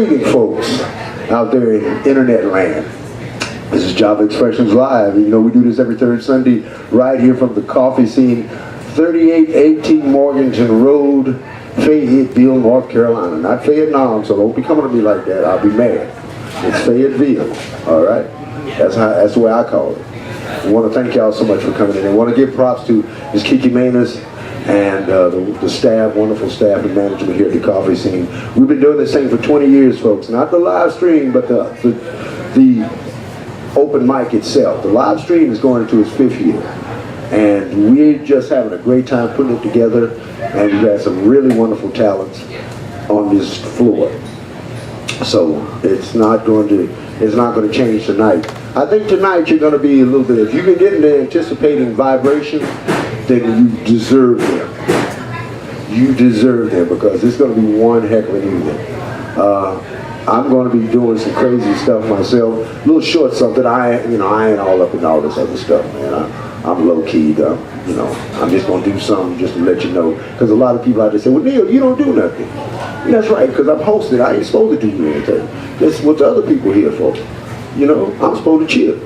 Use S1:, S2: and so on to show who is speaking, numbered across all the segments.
S1: Greetings, folks out there in internet land. This is Job Expressions Live. You know, we do this every third Sunday right here from the coffee scene, 3818 Morganton Road, Fayetteville, North Carolina. Not Vietnam, so don't be coming to me like that. I'll be mad. It's Fayetteville, all right? That's the way I call it. I want to thank y'all so much for coming in. I want to give props to Ms. Kiki Manus and the staff, wonderful staff and management here at the coffee scene. We've been doing this thing for 20 years, folks. Not the live stream, but the open mic itself. The live stream is going into its 5th year. And we're just having a great time putting it together. And we've got some really wonderful talents on this floor. So it's not going to change tonight. I think tonight you're going to be a little bit, if you can get into anticipating vibration, then you deserve them. You deserve them, because it's going to be one heck of an evening. I'm going to be doing some crazy stuff myself. A little short stuff that I ain't all up in all this other stuff, man. I'm low key, I'm just going to do something just to let you know. Because a lot of people out there say, well, Neil, you don't do nothing. And that's right, because I'm hosted. I ain't supposed to do anything. That's what the other people here for. You know, I'm supposed to chill.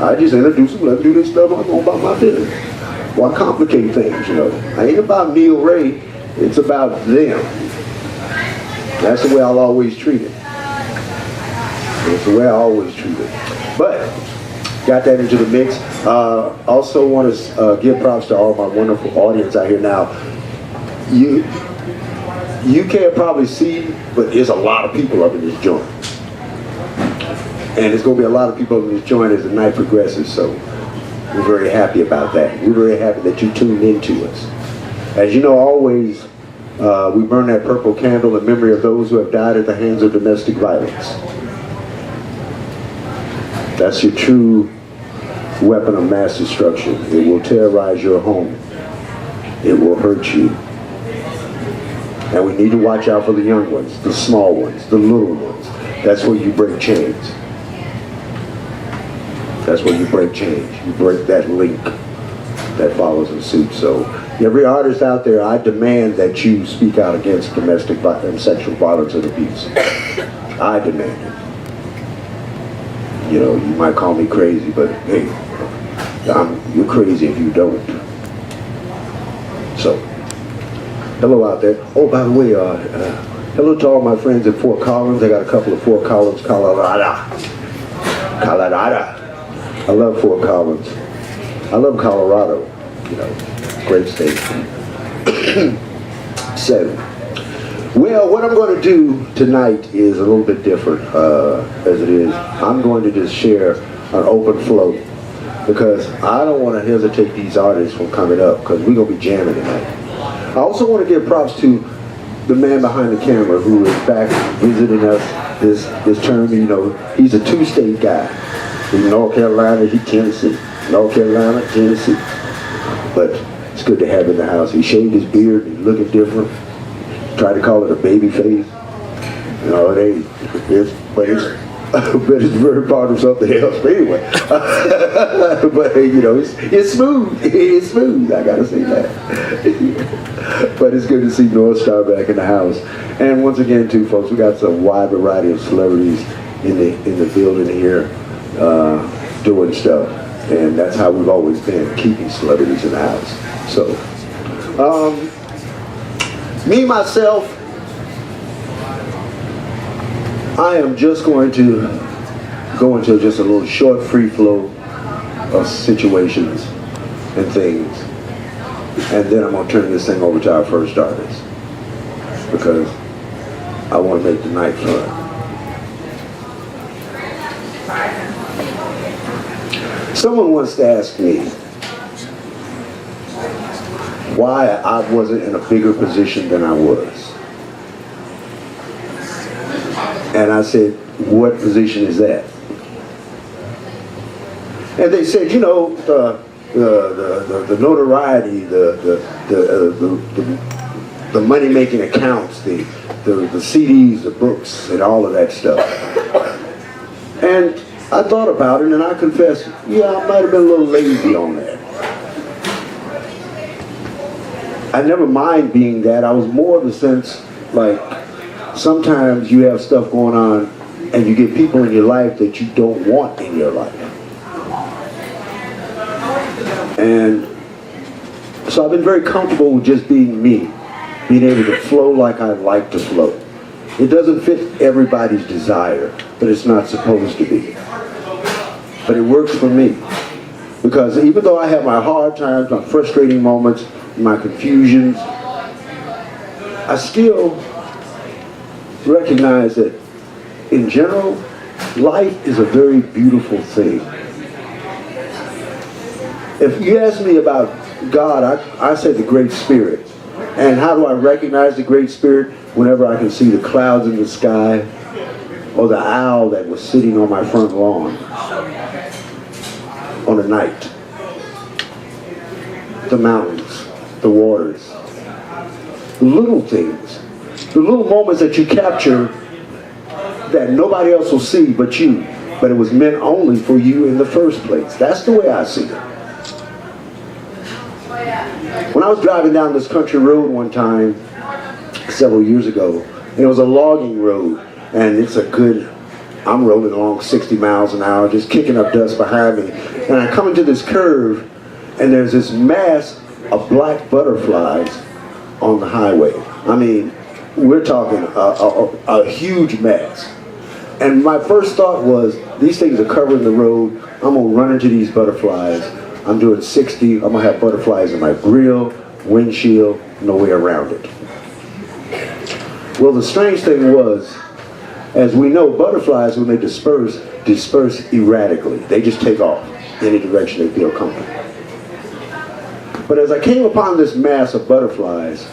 S1: I just introduce them, let them do this stuff. I'm going about my business. Why complicate things, you know? I ain't about Neil Ray. It's about them. That's the way I'll always treat it. That's the way I always treat it. But, got that into the mix. Also want to give props to all my wonderful audience out here now. You can't probably see, but there's a lot of people up in this joint. And there's going to be a lot of people up in this joint as the night progresses, so we're very happy about that. We're very happy that you tuned into us. As you know, always, we burn that purple candle in memory of those who have died at the hands of domestic violence. That's your true weapon of mass destruction. It will terrorize your home. It will hurt you. And we need to watch out for the young ones, the small ones, the little ones. That's where you break chains. That's where you break chains. You break that link that follows in suit. So every artist out there, I demand that you speak out against domestic and sexual violence and abuse. I demand it. You know, you might call me crazy, but hey, you're crazy if you don't. So, hello out there. Oh, by the way, hello to all my friends at Fort Collins. I got a couple of Fort Collins, Colorado. I love Fort Collins. I love Colorado. You know, great state. So, well, what I'm going to do tonight is a little bit different, as it is. I'm going to just share an open flow, because I don't want to hesitate these artists from coming up, because we're going to be jamming tonight. I also want to give props to the man behind the camera who is back visiting us this term. You know, he's a two-state guy. He's North Carolina, he's Tennessee. North Carolina, Tennessee. But it's good to have him in the house. He shaved his beard, he's looking different. Tried to call it a baby face. You know, it ain't. But it's very part of something else. But anyway, but you know, it's smooth. It's smooth. I gotta say that. But it's good to see Northstar back in the house. And once again, too, folks, we got some wide variety of celebrities in the building here doing stuff, and that's how we've always been, keeping celebrities in the house. So, me myself, I am just going to go into just a little short free flow of situations and things, and then I'm going to turn this thing over to our first artist, because I want to make the night fun. Someone once asked me why I wasn't in a bigger position than I was. And I said, what position is that? And they said, you know, the notoriety, the money-making accounts, the CDs, the books, and all of that stuff. And I thought about it, and I confess, yeah, I might have been a little lazy on that. I never mind being that. I was more of the sense, like, sometimes you have stuff going on and you get people in your life that you don't want in your life. And so I've been very comfortable with just being me, being able to flow like I like to flow. It doesn't fit everybody's desire, but it's not supposed to be. But it works for me. Because even though I have my hard times, my frustrating moments, my confusions, I still recognize that in general, life is a very beautiful thing. If you ask me about God, I say the Great Spirit. And how do I recognize the Great Spirit? Whenever I can see the clouds in the sky, or the owl that was sitting on my front lawn on a night. The mountains, the waters, the little things, the little moments that you capture that nobody else will see but you, but it was meant only for you in the first place. That's the way I see it. When I was driving down this country road one time, several years ago, and it was a logging road, and it's a good, I'm rolling along 60 miles an hour, just kicking up dust behind me, and I come into this curve, and there's this mass of black butterflies on the highway. I mean, we're talking a huge mass. And my first thought was, these things are covering the road, I'm gonna run into these butterflies. I'm doing 60, I'm gonna have butterflies in my grill, windshield, no way around it. Well, the strange thing was, as we know, butterflies, when they disperse erratically. They just take off any direction they feel comfortable. But as I came upon this mass of butterflies,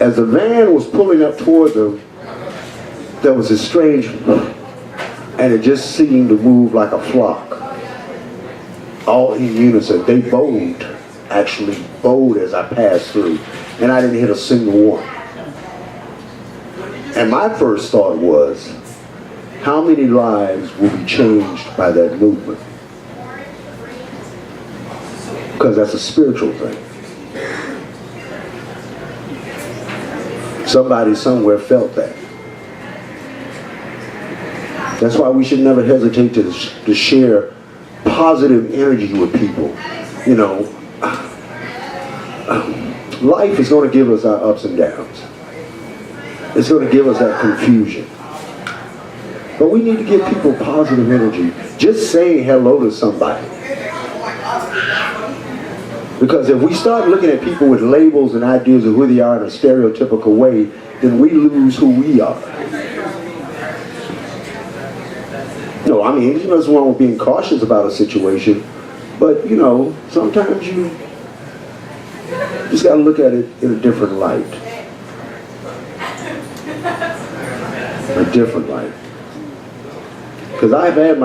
S1: as the van was pulling up toward them, there was this strange, and it just seemed to move like a flock, all in unison. They bowed, actually bowed as I passed through, and I didn't hit a single one. And my first thought was, how many lives will be changed by that movement? Because that's a spiritual thing. Somebody somewhere felt that. That's why we should never hesitate to share positive energy with people. You know, life is going to give us our ups and downs. It's going to give us that confusion. But we need to give people positive energy. Just saying hello to somebody. Because if we start looking at people with labels and ideas of who they are in a stereotypical way, then we lose who we are. No, I mean, there's nothing wrong with being cautious about a situation, but, you know, sometimes you just got to look at it in a different light. A different light. Because I've had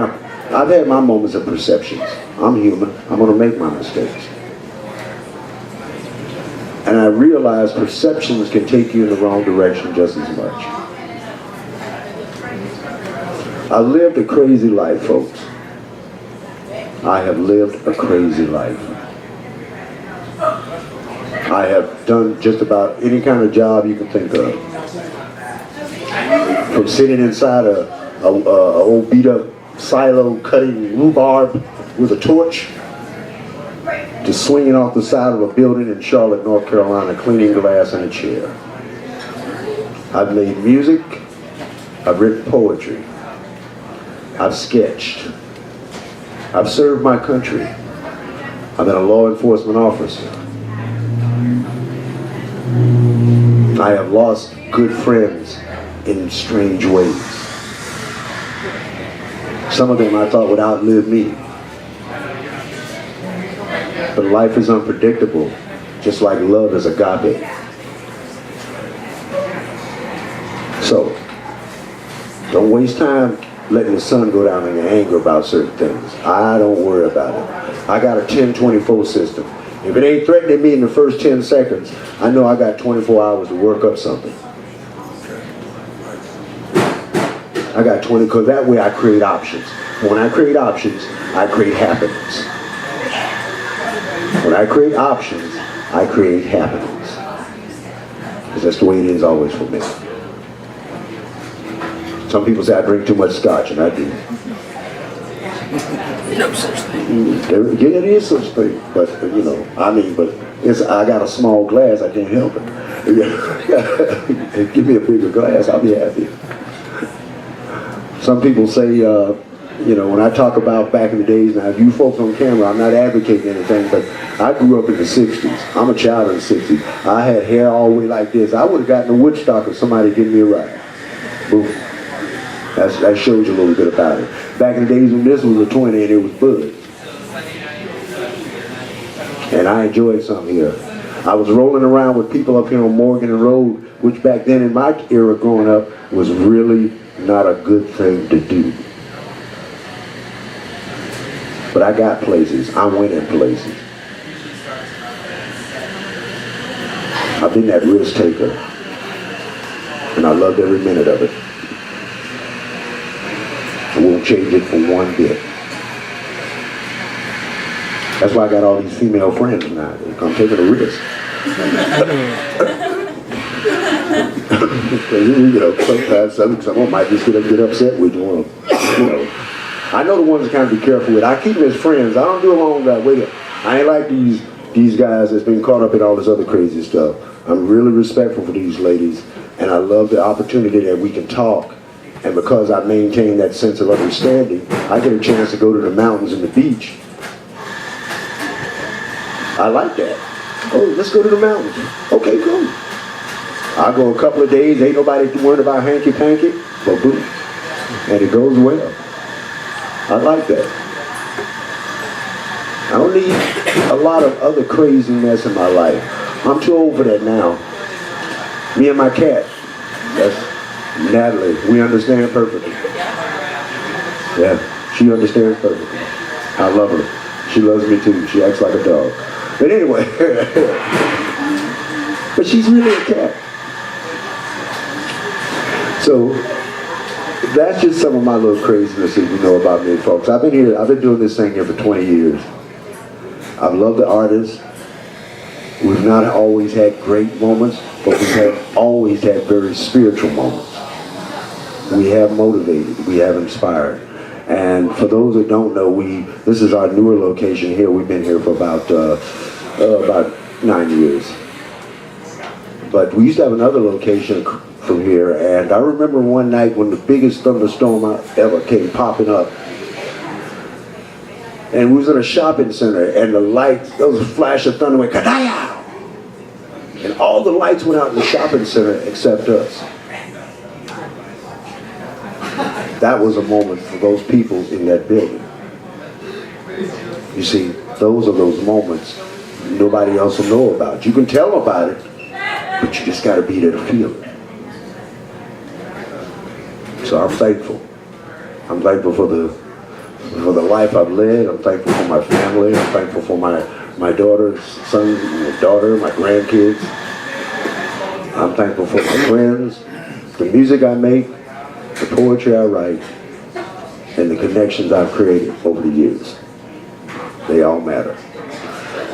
S1: my moments of perceptions. I'm human. I'm going to make my mistakes. And I realize perceptions can take you in the wrong direction just as much. I lived a crazy life, folks. I have lived a crazy life. I have done just about any kind of job you can think of. From sitting inside a old beat up silo cutting rhubarb with a torch, to swinging off the side of a building in Charlotte, North Carolina, cleaning glass in a chair. I've made music, I've written poetry, I've sketched, I've served my country, I've been a law enforcement officer. I have lost good friends in strange ways. Some of them I thought would outlive me. But life is unpredictable, just like love is agape. So, don't waste time letting the sun go down in your anger about certain things. I don't worry about it. I got a 10-24 system. If it ain't threatening me in the first 10 seconds, I know I got 24 hours to work up something. I got 20, because that way I create options. And when I create options, I create happiness. When I create options, I create happiness. Because that's the way it is always for me. Some people say I drink too much scotch, and I do.
S2: No such thing.
S1: Yeah, it is such thing, but you know, but I got a small glass, I can't help it. Give me a bigger glass, I'll be happy. Some people say, when I talk about back in the days, now you folks on camera, I'm not advocating anything, but I grew up in the 60s. I'm a child of the 60s. I had hair all the way like this. I would have gotten to Woodstock if somebody gave me a ride. Boom. That shows you a little bit about it. Back in the days when this was a 20 and it was Bud. And I enjoyed some here. I was rolling around with people up here on Morgan Road, which back then in my era growing up was really not a good thing to do. But I got places. I went in places. I've been that risk taker. And I loved every minute of it. I won't change it for one bit. That's why I got all these female friends now. I'm taking a risk. Sometimes someone might just get upset with you. I know the ones that kind of be careful with. I keep them as friends. I don't do them all that way. I ain't like these guys that's been caught up in all this other crazy stuff. I'm really respectful for these ladies, and I love the opportunity that we can talk. And because I maintain that sense of understanding, I get a chance to go to the mountains and the beach. I like that. Oh, let's go to the mountains. Okay, cool. I go a couple of days, ain't nobody worried about hanky-panky, but boom. And it goes well. I like that. I don't need a lot of other craziness in my life. I'm too old for that now. Me and my cat, that's Natalie, we understand perfectly. Yeah, she understands perfectly. I love her. She loves me too. She acts like a dog. But anyway, but she's really a cat. So that's just some of my little craziness that you know about me, folks. I've been doing this thing here for 20 years. I've loved the artists. We've not always had great moments, but we have always had very spiritual moments. We have motivated, we have inspired. And for those that don't know, this is our newer location here. We've been here for about 9 years. But we used to have another location from here, and I remember one night when the biggest thunderstorm ever came popping up. And we was in a shopping center, and the lights, there was a flash of thunder, went kadaya! And all the lights went out in the shopping center except us. That was a moment for those people in that building. You see, those are those moments nobody else will know about. You can tell them about it, but you just got to be there to feel it. So I'm thankful. I'm thankful for the life I've led. I'm thankful for my family. I'm thankful for my daughter's son, my daughter, my grandkids. I'm thankful for my friends, the music I make, the poetry I write, and the connections I've created over the years. They all matter.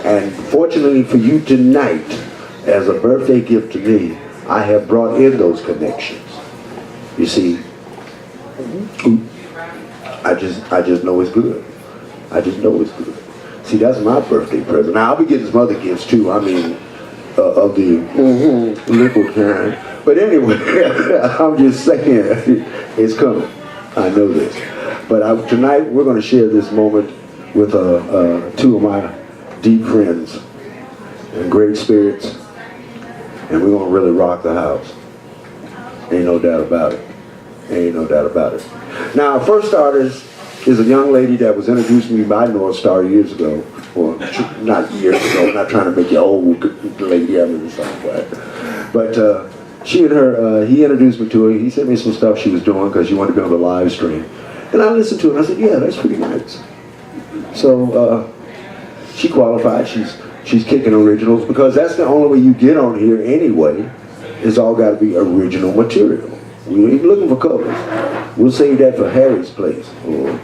S1: And fortunately for you tonight, as a birthday gift to me, I have brought in those connections. You see, I just know it's good. I just know it's good. See, that's my birthday present. Now, I'll be getting some other gifts too. I mean, of the liquid kind. But anyway, I'm just saying, it's coming. I know this. But tonight, we're going to share this moment with two of my deep friends and great spirits. And we're going to really rock the house. Ain't no doubt about it. Ain't no doubt about it. Now, our first artist is a young lady that was introduced to me by Northstar years ago. Well, not years ago. I'm not trying to make you old lady. I mean, something like that. But she and her, he introduced me to her. He sent me some stuff she was doing because she wanted to be on the live stream. And I listened to it and I said, yeah, that's pretty nice. So she qualified. She's kicking originals because that's the only way you get on here anyway. It's all got to be original material. We ain't looking for covers. We'll save that for Harry's place, or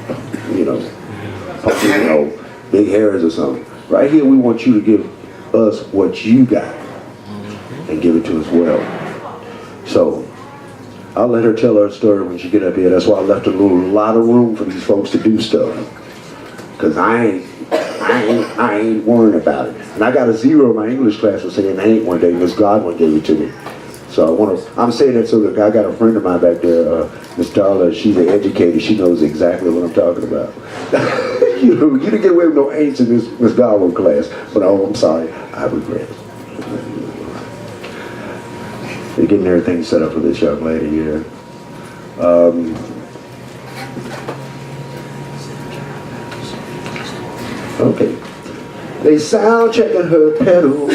S1: Big Harry's or something. Right here, we want you to give us what you got and give it to us well. So, I'll let her tell her story when she get up here. That's why I left a lot of room for these folks to do stuff. Cause I ain't worrying about it. And I got a 0 in my English class for saying I ain't one day. Miss Godwin gave it to me. So I'm saying that so that I got a friend of mine back there, Miss Darla. She's an educator. She knows exactly what I'm talking about. You didn't get away with no ain'ts in this Miss Godwin class. But oh, I'm sorry. I regret. They're getting everything set up for this young lady here. Okay. They sound checking her pedals.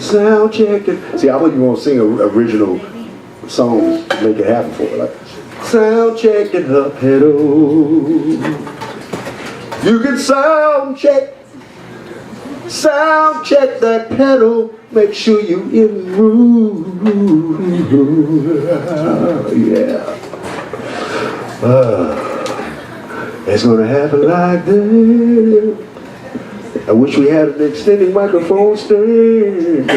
S1: Sound checking. See, I wouldn't want to sing original songs to make it happen for her. Like, sound checking her pedals. You can sound check that pedal. Make sure you in the room. Yeah. It's gonna happen like this. I wish we had an extending microphone stand.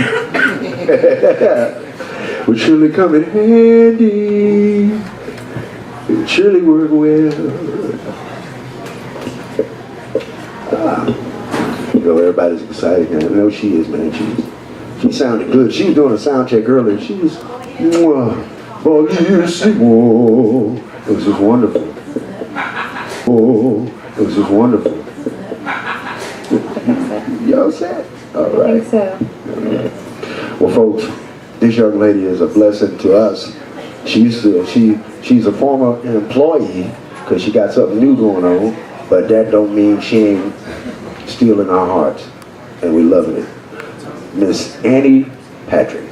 S1: Would surely come in handy. It would surely work well. You know, everybody's excited now. I know she is, man. She sounded good. She was doing a sound check earlier. She was, whoa. It was just wonderful. Oh, it was just wonderful. Y'all set? All right.
S2: I think so.
S1: Well, folks, this young lady is a blessing to us. She's a former employee because she got something new going on, but that don't mean she ain't still in our hearts, and we loving it. Miss Annie Patrick.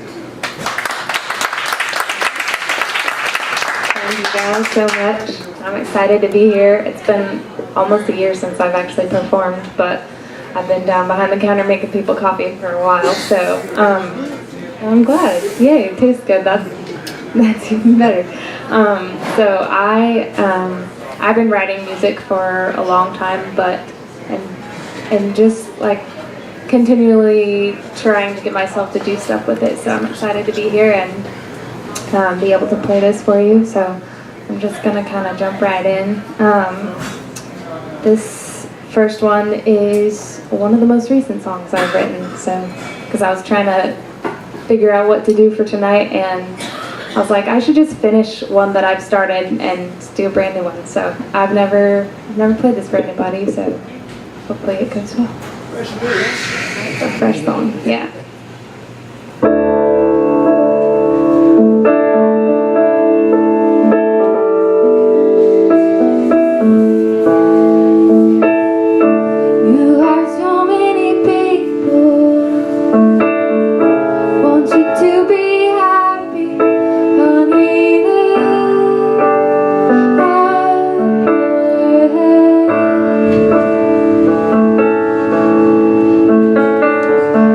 S2: Thank you guys so much. I'm excited to be here. It's been almost a year since I've actually performed, but I've been down behind the counter making people coffee for a while, so I'm glad. Yay, it tastes good. That's even better. So I've been writing music for a long time, but and just like continually trying to get myself to do stuff with it. So I'm excited to be here and be able to play this for you. So I'm just gonna kind of jump right in. This first one is one of the most recent songs I've written. So because I was trying to figure out what to do for tonight, and I was like, I should just finish one that I've started and do a brand new one. So I've never played this for anybody, so hopefully it goes well. It's a fresh song, yeah.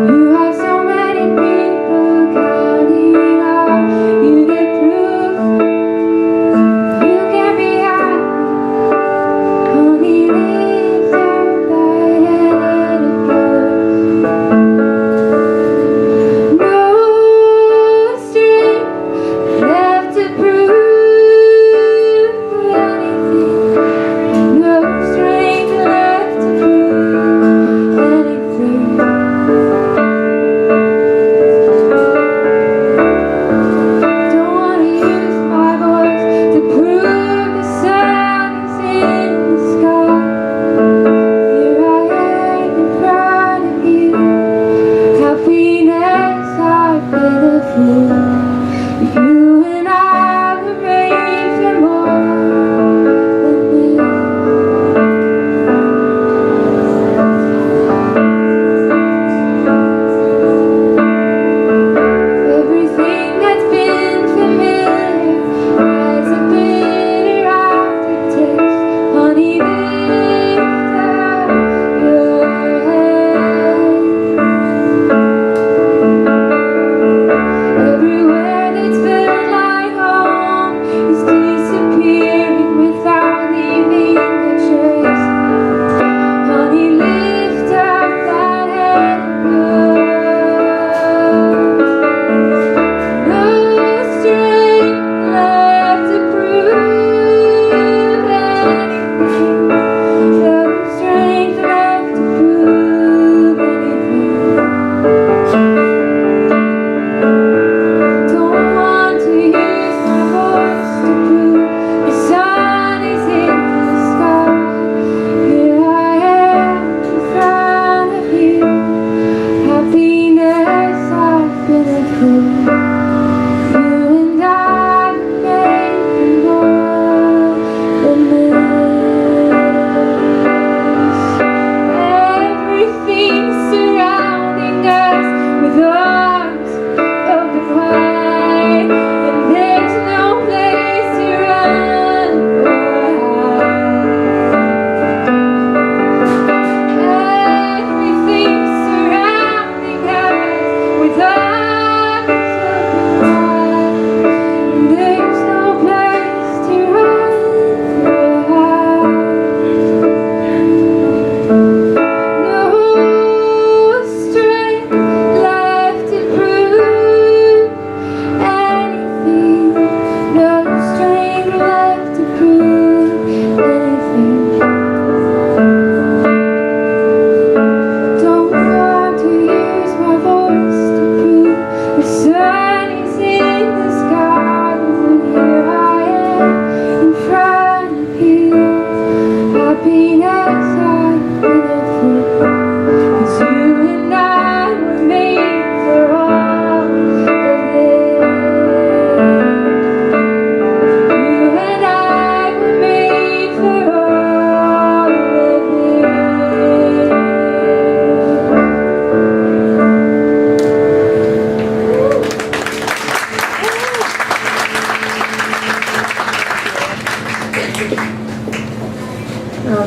S3: You have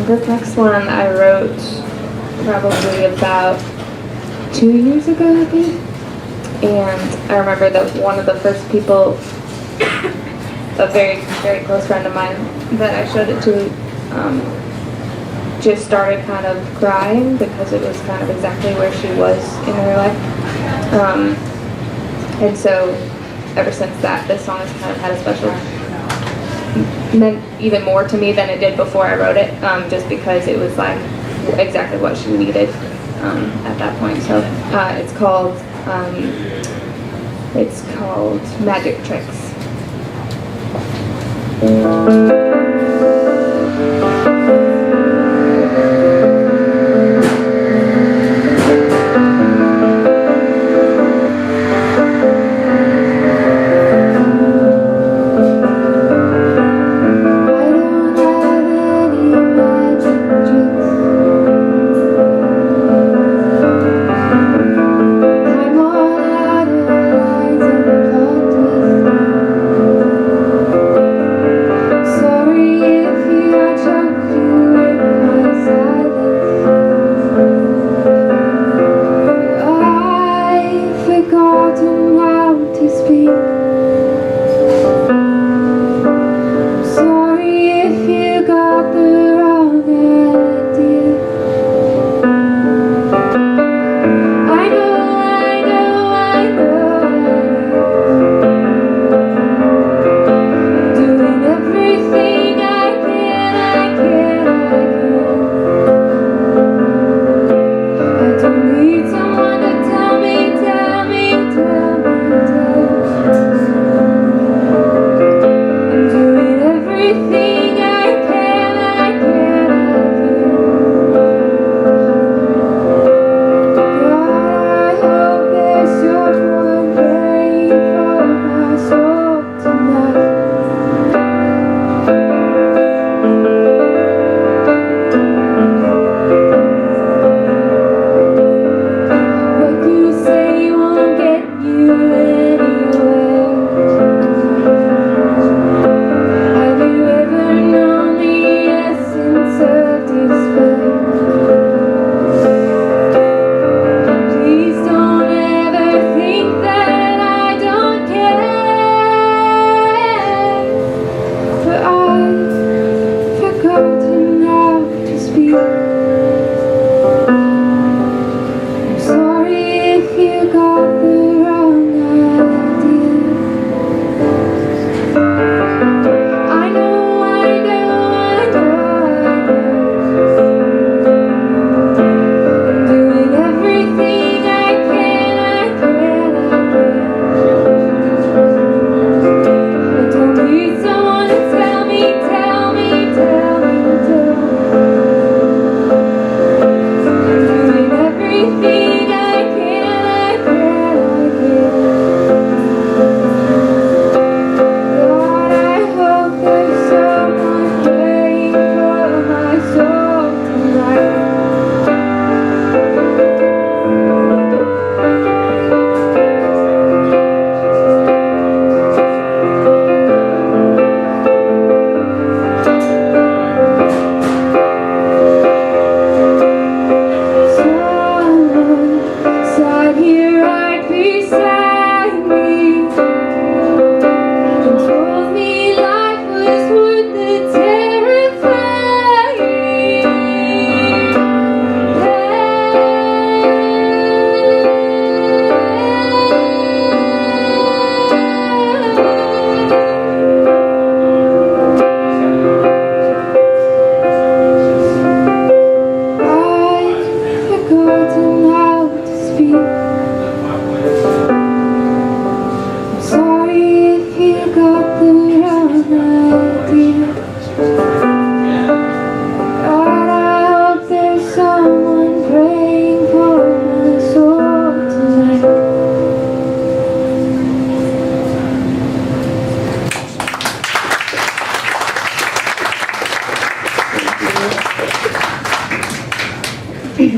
S2: The next one I wrote probably about 2 years ago, I think. And I remember that one of the first people, a very, very close friend of mine that I showed it to, just started kind of crying because it was kind of exactly where she was in her life. And so ever since that, this song has kind of had a special, meant even more to me than it did before I wrote it, just because it was like exactly what she needed at that point. So it's called Magic Tricks.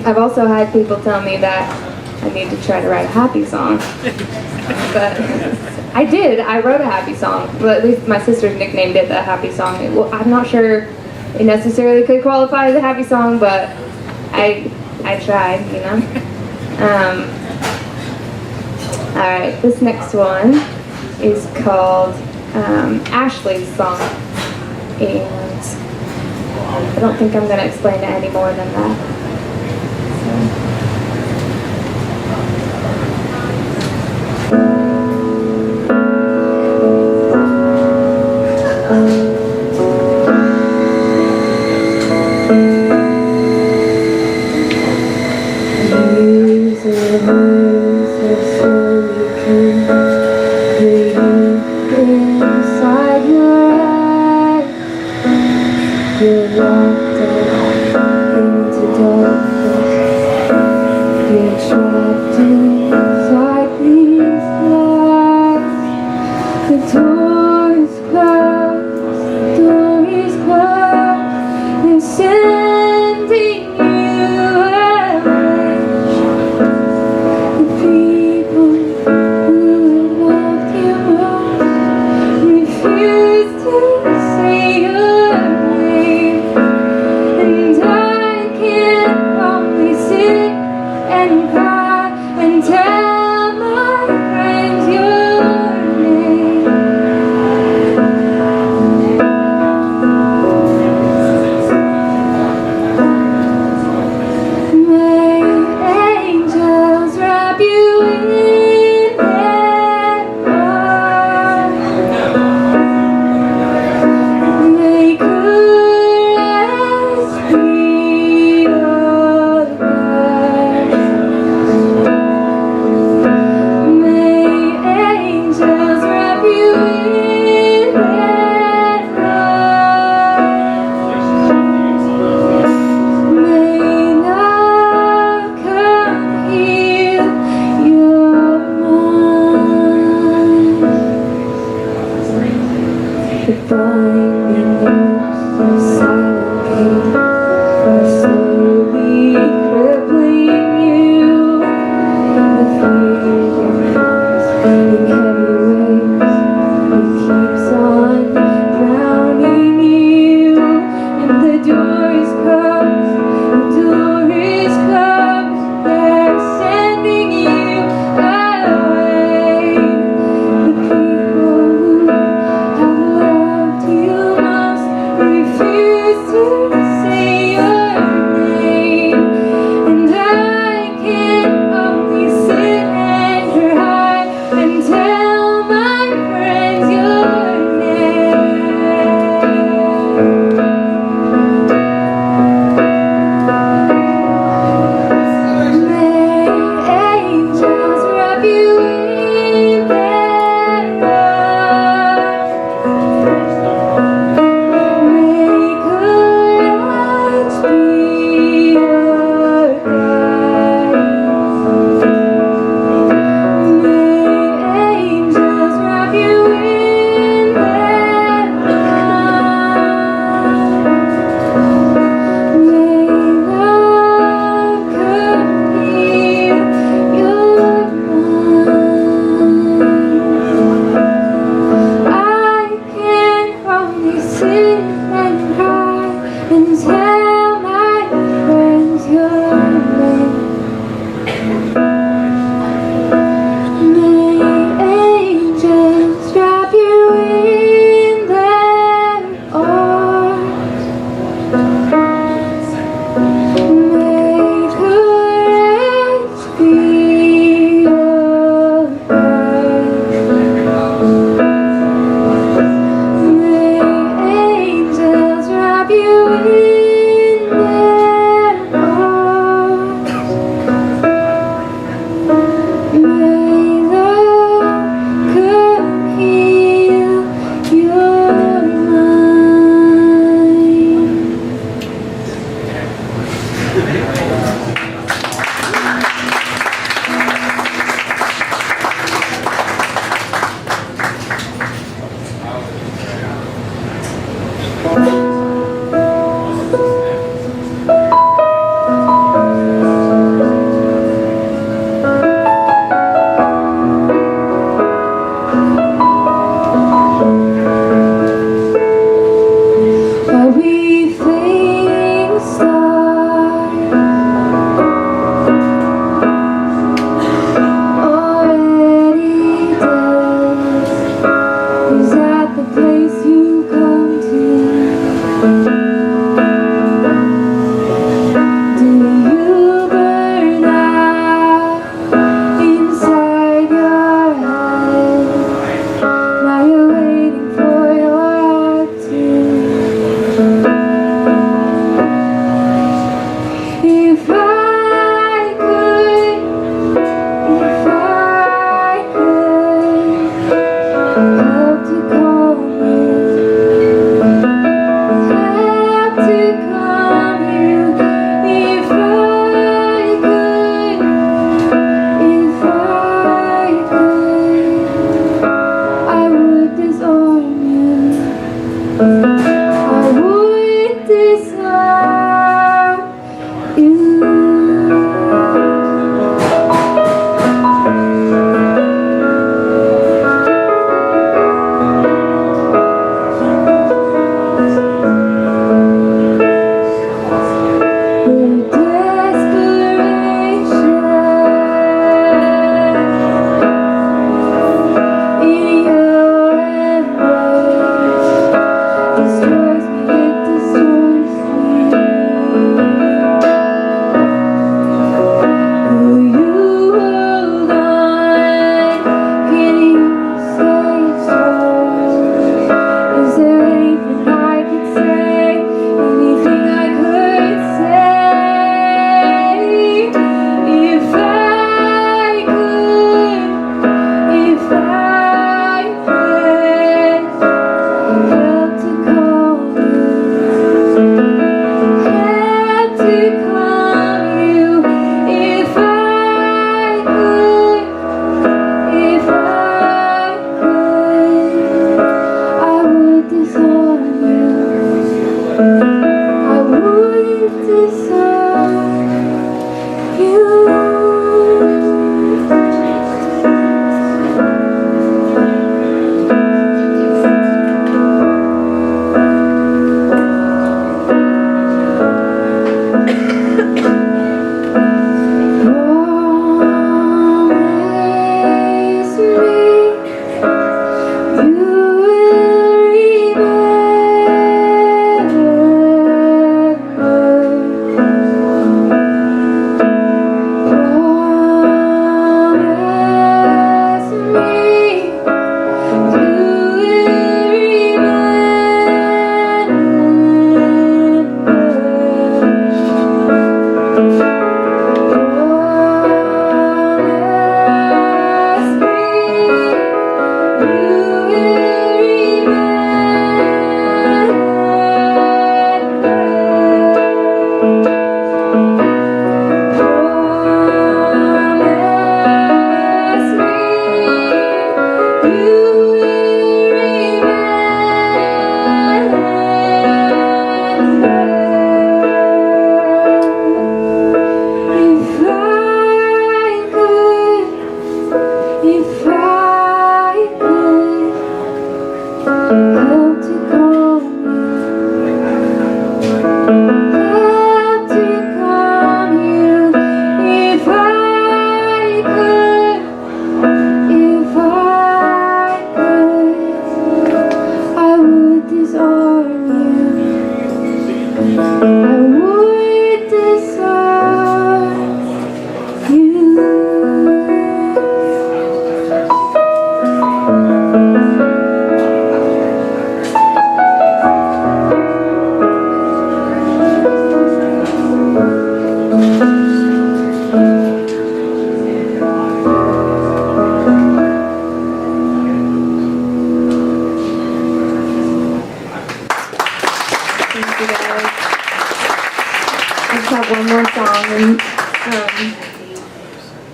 S2: I've also had people tell me that I need to try to write a happy song, but I did. I wrote a happy song. Well, at least my sister's nicknamed it the happy song. Well, I'm not sure it necessarily could qualify as a happy song, but I tried, you know. All right, this next one is called Ashley's Song, and I don't think I'm going to explain it any more than that.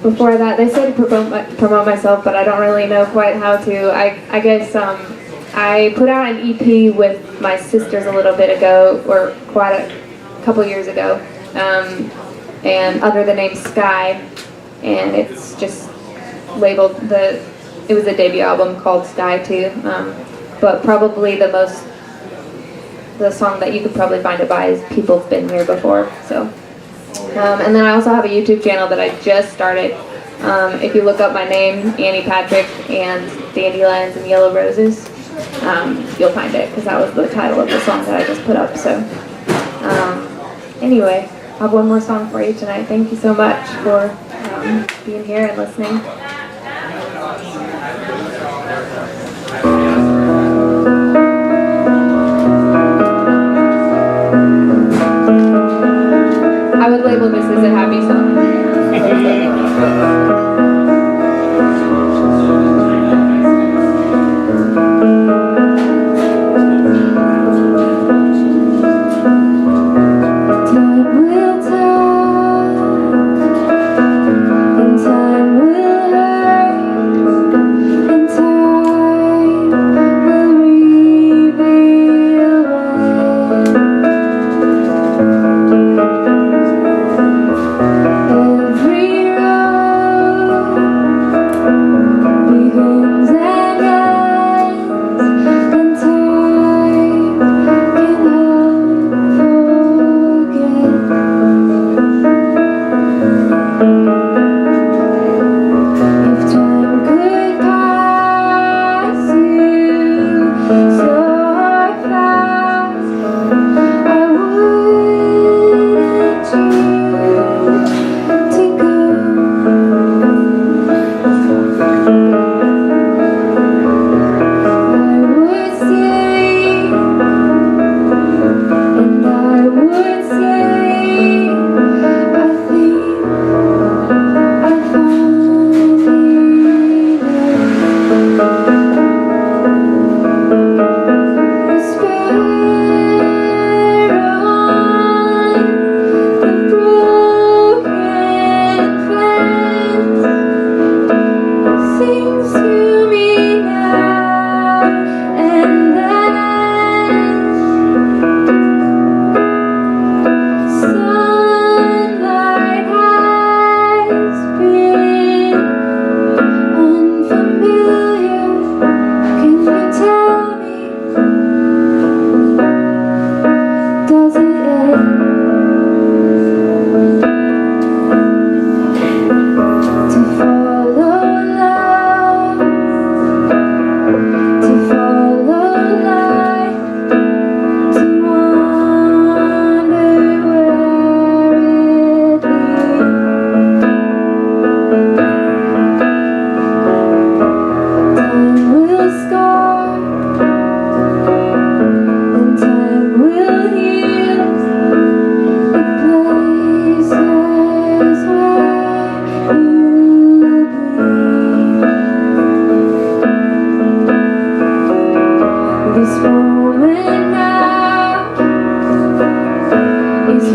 S2: Before that, they said to promote myself, but I don't really know quite how to. I guess I put out an EP with my sisters a little bit ago, or quite a couple years ago, and under the name Sky, and it's just labeled it was a debut album called Sky too, but probably the song that you could probably find it by is People's Been Here Before, so. And then I also have a YouTube channel that I just started. If you look up my name, Annie Patrick, and Dandelions and Yellow Roses, you'll find it, because that was the title of the song that I just put up. So anyway, I have one more song for you tonight. Thank you so much for being here and listening. I would label this as a happy song.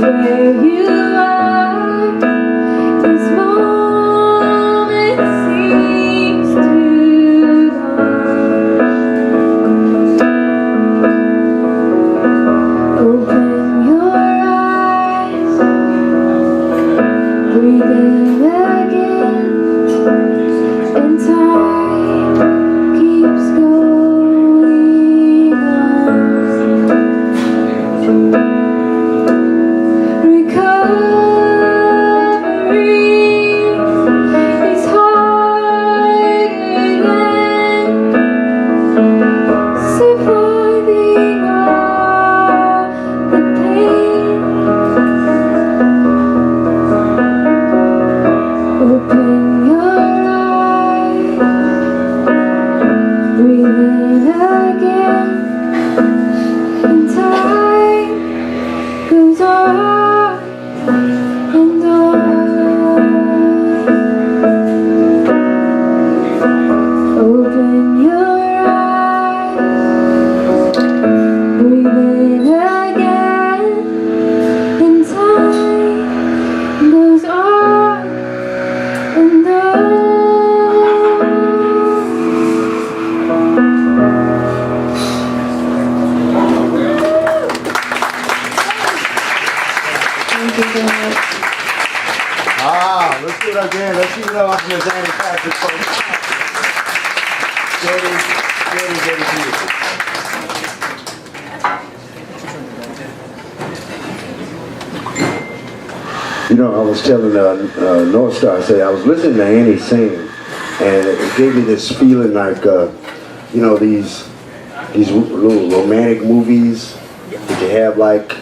S2: where you are, this moment seems too long. Open your eyes, breathe in again, and time keeps going on. Recovery is harder than surviving all the pain. Open your eyes, breathe in again, and time goes on and on. Open your eyes, breathe in again, and time goes on and on. Thank you so much.
S1: Ah, let's do it again. Let's see how I'm Miss Annie Patrick, folks. Very, very, very beautiful. You know, I was telling Northstar, I said, I was listening to Annie sing, and it gave me this feeling like, you know, these little romantic movies that you have like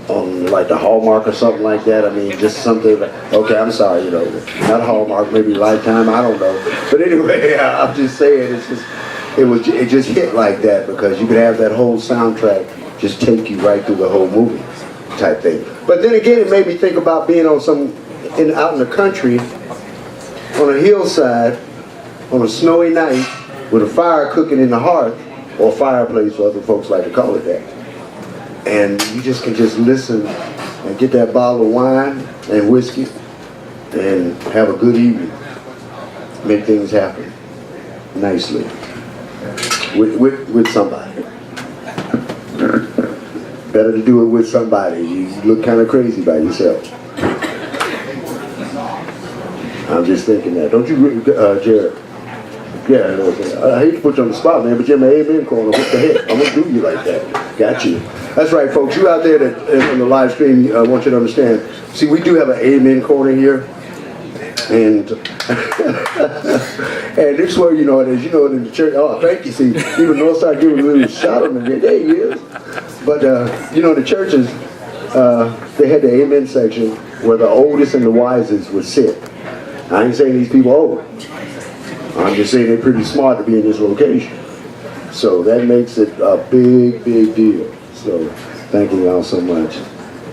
S1: on like the Hallmark or something like that. I mean, just something like, okay, I'm sorry, you know, not Hallmark, maybe Lifetime, I don't know. But anyway, I'm just saying, it just hit like that because you could have that whole soundtrack just take you right through the whole movie type thing. But then again, it made me think about being on out in the country, on a hillside, on a snowy night, with a fire cooking in the hearth, or fireplace, what other folks like to call it that. And you just can just listen and get that bottle of wine and whiskey and have a good evening. Make things happen nicely with somebody. Better to do it with somebody. You look kind of crazy by yourself. I'm just thinking that. Don't you agree, Jared? Yeah, I hate to put you on the spot, man, but you're my amen corner. What the heck? I'm going to do you like that. Got you. That's right, folks. You out there that in the live stream, I want you to understand. See, we do have an amen corner here. And and this is where, you know, as you know, in the church, oh, thank you. See, even Northstar giving a little shout at me. There he is. But, you know, the churches, they had the amen section where the oldest and the wisest would sit. I ain't saying these people old. I'm just saying they're pretty smart to be in this location. So that makes it a big, big deal. So thank you all so much.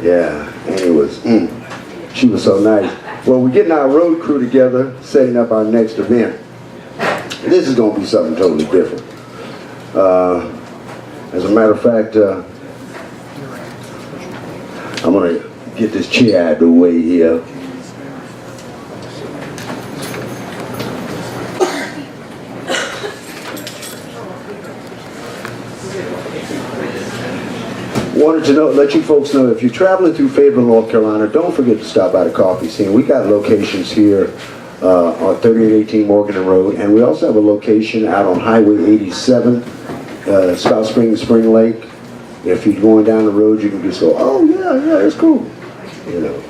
S1: Yeah, and it was, she was so nice. Well, we're getting our road crew together, setting up our next event. This is going to be something totally different. As a matter of fact, I'm going to get this chair out of the way here. Wanted to let you folks know, if you're traveling through Fayetteville, North Carolina, don't forget to stop by the coffee scene. We got locations here on 3818 Morgan Road, and we also have a location out on Highway 87, South Spring Lake. If you're going down the road, you can just go, oh yeah, it's cool. You know,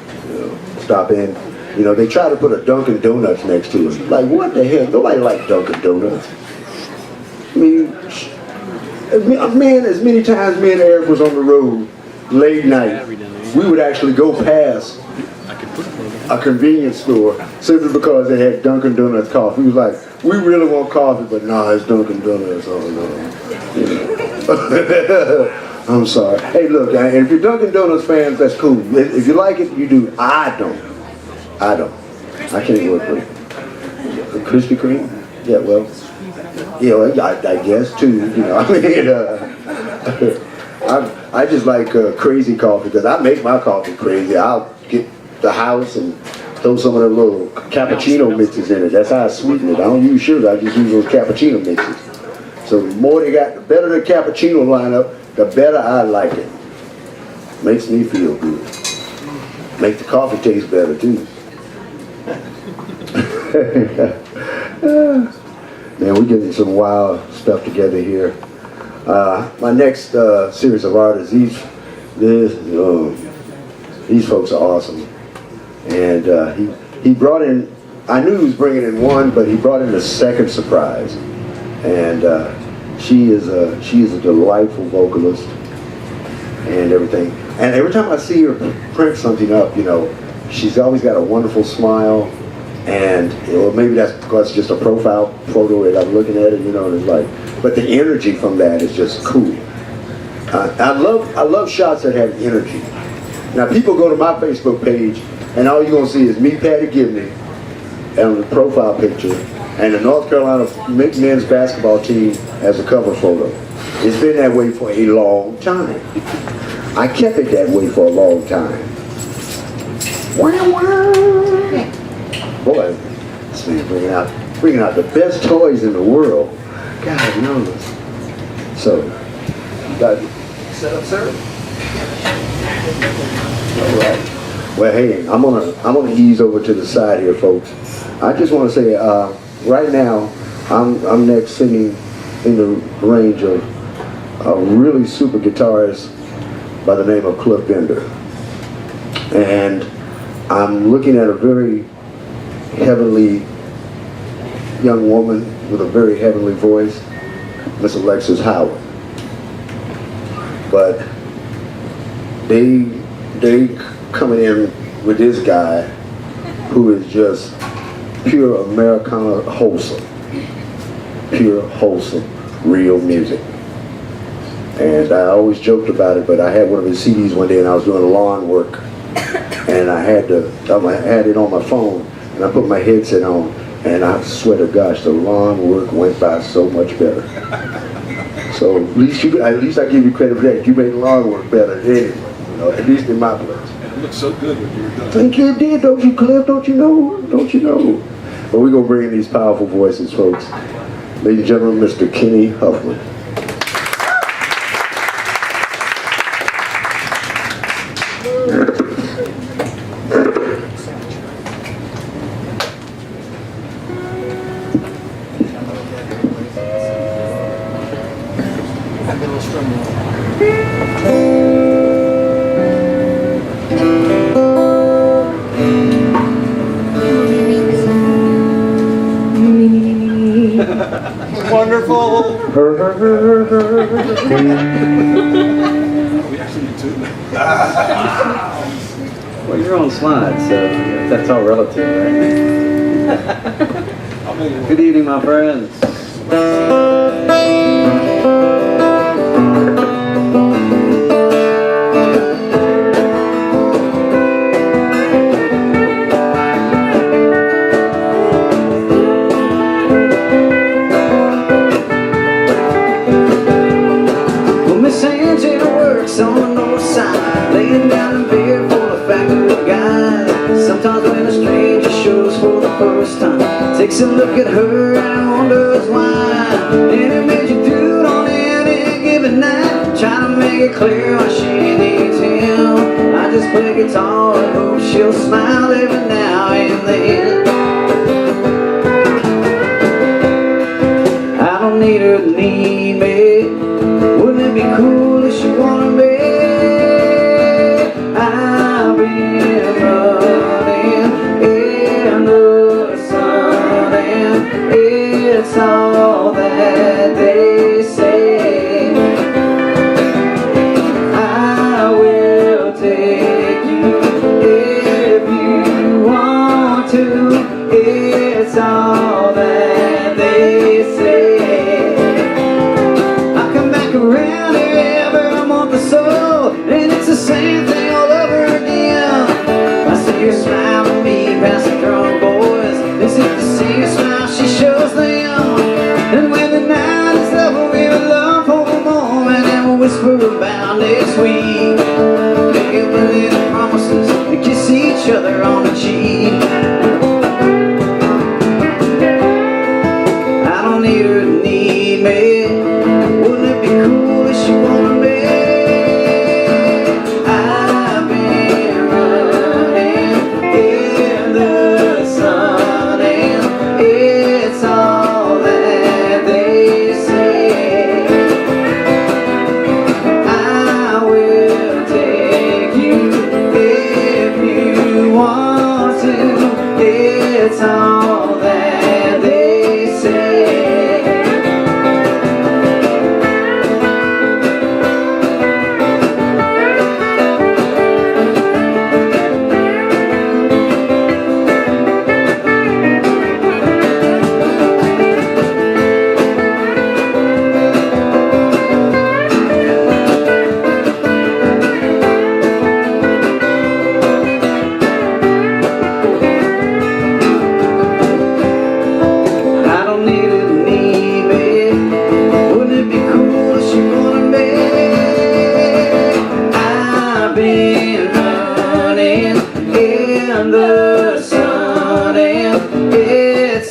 S1: stop in. You know, they try to put a Dunkin' Donuts next to it. Like, what the hell? Nobody likes Dunkin' Donuts. I mean, man, as many times me and Eric was on the road late night, we would actually go past a convenience store simply because they had Dunkin' Donuts coffee. We was like, we really want coffee, but nah, it's Dunkin' Donuts. Oh no. You know. I'm sorry. Hey, look, if you're Dunkin' Donuts fans, that's cool. If you like it, you do. I don't. I can't work with it. Krispy Kreme? Yeah, well. Yeah, well, I guess too, you know, I mean, I just like crazy coffee because I make my coffee crazy. I'll get the house and throw some of the little cappuccino mixes in it. That's how I sweeten it. I don't use sugar. I just use those cappuccino mixes. So the more they got, the better the cappuccino lineup, the better I like it. Makes me feel good. Make the coffee taste better too. Man, we're getting some wild stuff together here. My next series of artists, these folks are awesome. And he brought in, I knew he was bringing in one, but he brought in a second surprise. And she is a delightful vocalist and everything. And every time I see her print something up, you know, she's always got a wonderful smile. And maybe that's because it's just a profile photo that I'm looking at it, you know, and it's like, but the energy from that is just cool. I love shots that have energy. Now people go to my Facebook page and all you're gonna see is me, Patty Gibney, and the profile picture, and the North Carolina men's basketball team as a cover photo. It's been that way for a long time. I kept it that way for a long time. Boy, this man bringing out the best toys in the world. God knows. So, you got it set up, sir? All right. Well, hey, I'm gonna ease over to the side here, folks. I just want to say, right now, I'm next singing in the range of a really super guitarist by the name of Cliff Bender, and I'm looking at a very heavenly young woman with a very heavenly voice, Miss Alexis Howard. But they coming in with this guy who is just pure Americana wholesome, pure wholesome, real music. And I always joked about it, but I had one of his CDs one day and I was doing lawn work, and I had it on my phone, and I put my headset on, and I swear to gosh, the lawn work went by so much better. So at least I give you credit for that. You made the lawn work better anyway, you know, at least in my place.
S3: It looked so good when you were done.
S1: Thank you, it did, don't you, Cliff? Don't you know? Don't you know? But we're gonna bring in these powerful voices, folks. Ladies and gentlemen, Mr. Kenny Huffman.
S3: Wonderful. We actually do too.
S4: Well, you're on slide, so that's all relative, right? Good evening, my friends.
S5: On the north side, laying down in bed for the factory guy. Sometimes when a stranger shows for the first time, takes a look at her and wonders why. Any major dude on any given night, trying to make it clear why she needs him. I just play guitar and hope she'll smile every now and then. I don't need her to need me. Wouldn't it be cool if she wanted me? I've been running in the sun, and it's all that they say. I will take you if you want to. It's all that they say. Around here it's all that they say.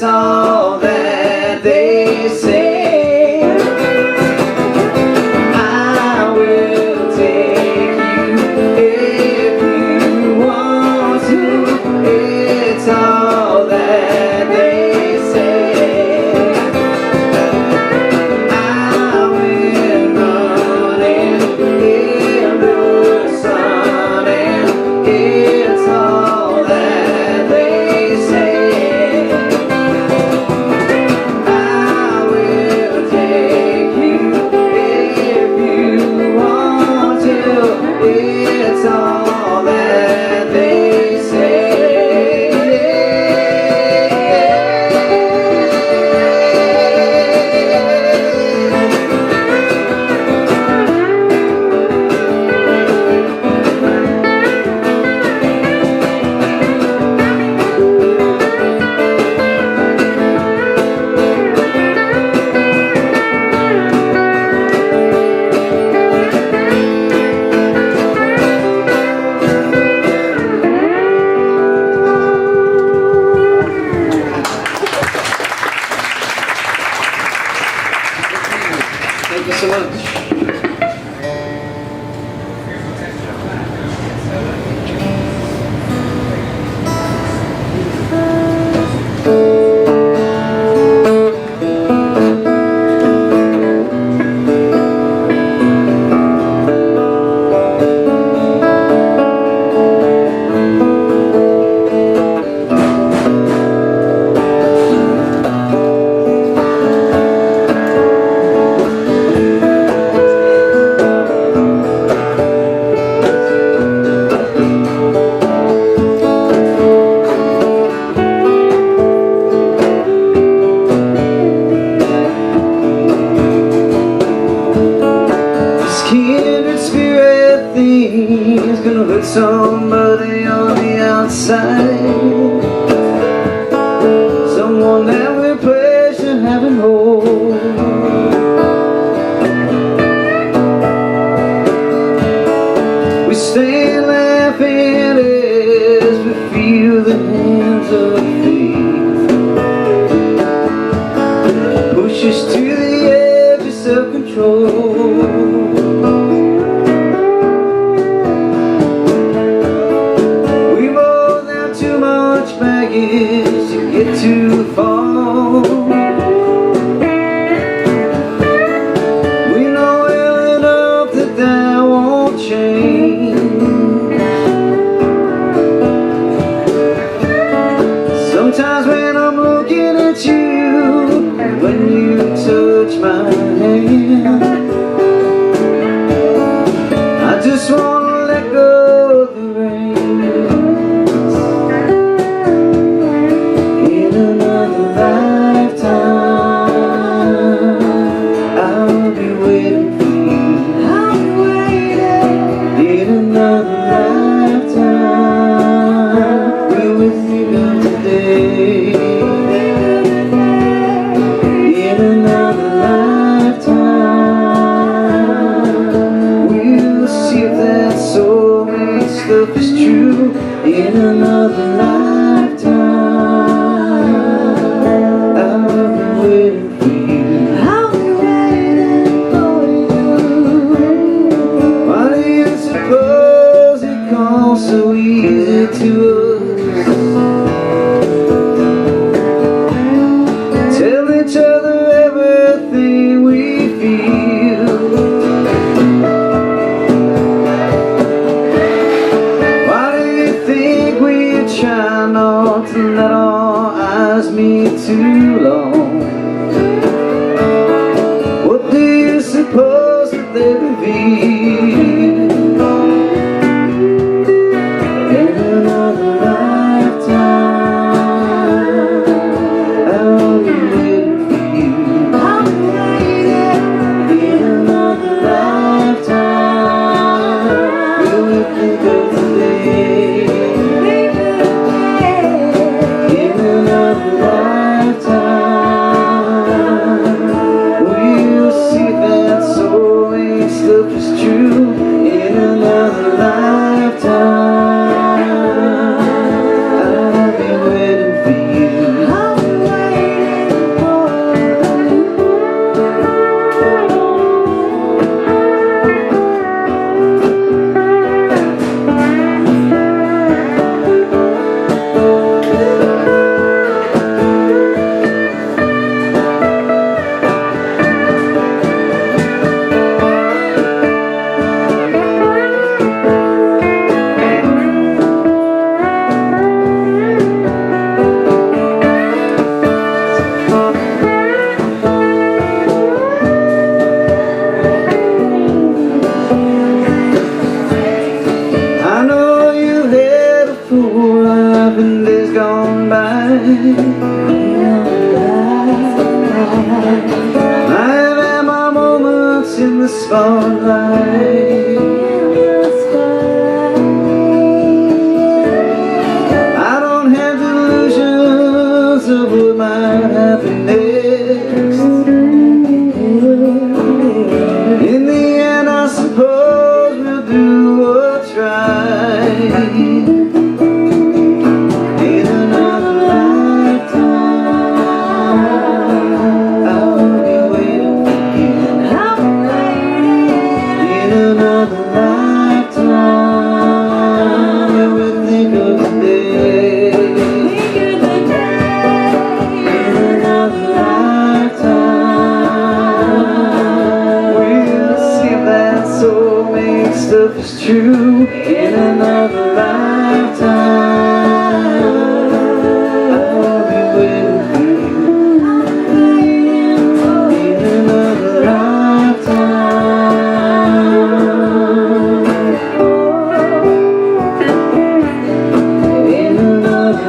S5: All that they say. I will take you if you want to. It's all that they say. I will run in the sun, and it's all that they say. It's all that they say.
S4: Thank you so much.
S5: Is gonna hurt somebody on the outside, someone that with pleasure having hope. We stand laughing as we feel the hands of faith push us to the edge of self-control. To get too far, we know well enough that that won't change. Sometimes when I'm looking at you, when you touch my hand, I just want to let go of the rain. Stuff is true in another lifetime. I'll be waiting for you. I'll be waiting for you. Why do you suppose it comes so easy to us? Tell each other everything we feel. Try not to let all too long. What do you suppose that they reveal? In another lifetime, I'll be waiting for you. In another lifetime, will you think of today? In another lifetime, will you see that soul-made stuff is true? In another lifetime, I'll be waiting for you. I know you had a full life in days gone by. I've had my moments in the spotlight. I don't have delusions of what might happen next. In the end, I suppose we'll do what's right. In another lifetime, I'll be waiting for you. In another lifetime, we will think of today. In another lifetime, we'll see if that soul-made stuff is true. In another lifetime, I'll be waiting for you. In another lifetime, in another lifetime, in another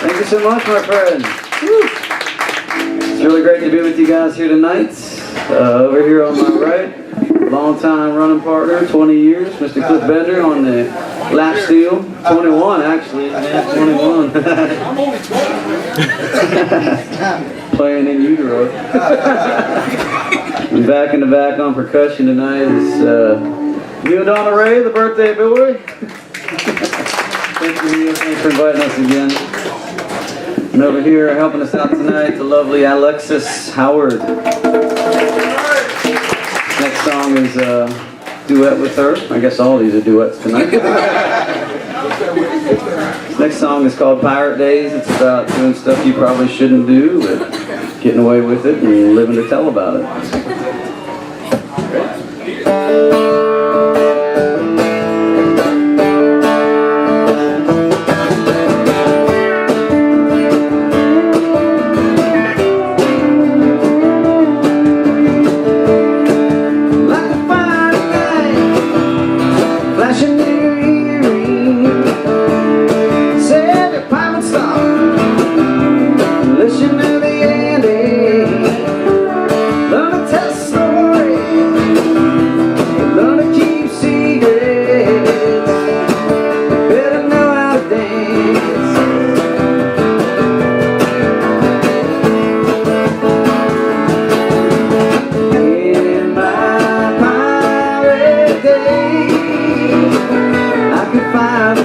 S5: Thank you so much, my friend. It's really great to be with you guys here tonight. Over here on my right, long-time running partner, 20 years, Mr. Cliff Bender on the lap steel. 21, actually. Yeah, 21.
S3: I'm only 12.
S5: Playing in utero. And back in the back on percussion tonight is Neil Donna Ray, the birthday boy. Thank you, Neil. Thanks for inviting us again. And over here, helping us out tonight, the lovely Alexis Howard. Next song is a duet with her. I guess all these are duets tonight. Next song is called Pirate Days. It's about doing stuff you probably shouldn't do, but getting away with it and living to tell about it.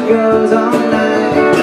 S5: Guns all night.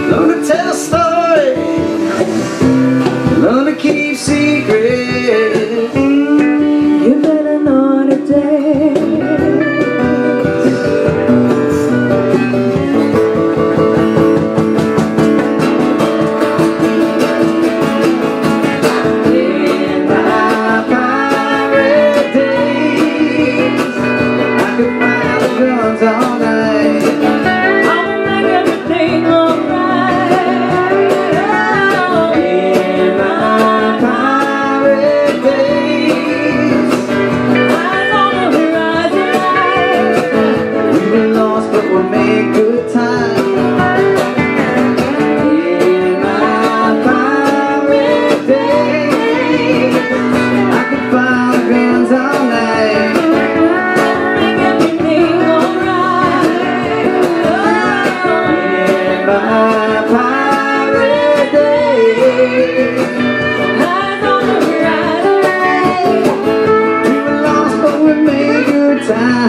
S5: Learn to tell a story, learn to keep secrets. You better know today. In my pirate days, I could find the guns all night. I'll make everything alright. In my pirate days, eyes on the horizon. We were lost, but we made good time. In my pirate days, I could find the guns all night. Make everything alright. In my pirate days, eyes on the horizon. We were lost, but we made good time.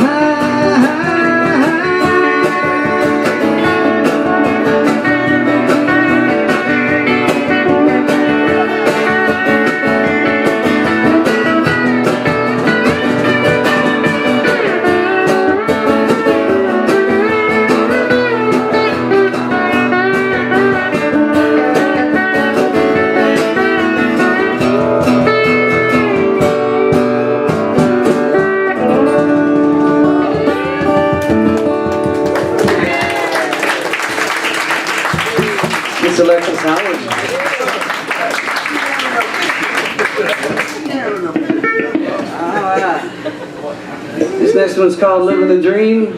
S5: Miss Alexis Howard. Alright. This next one's called Living the Dream.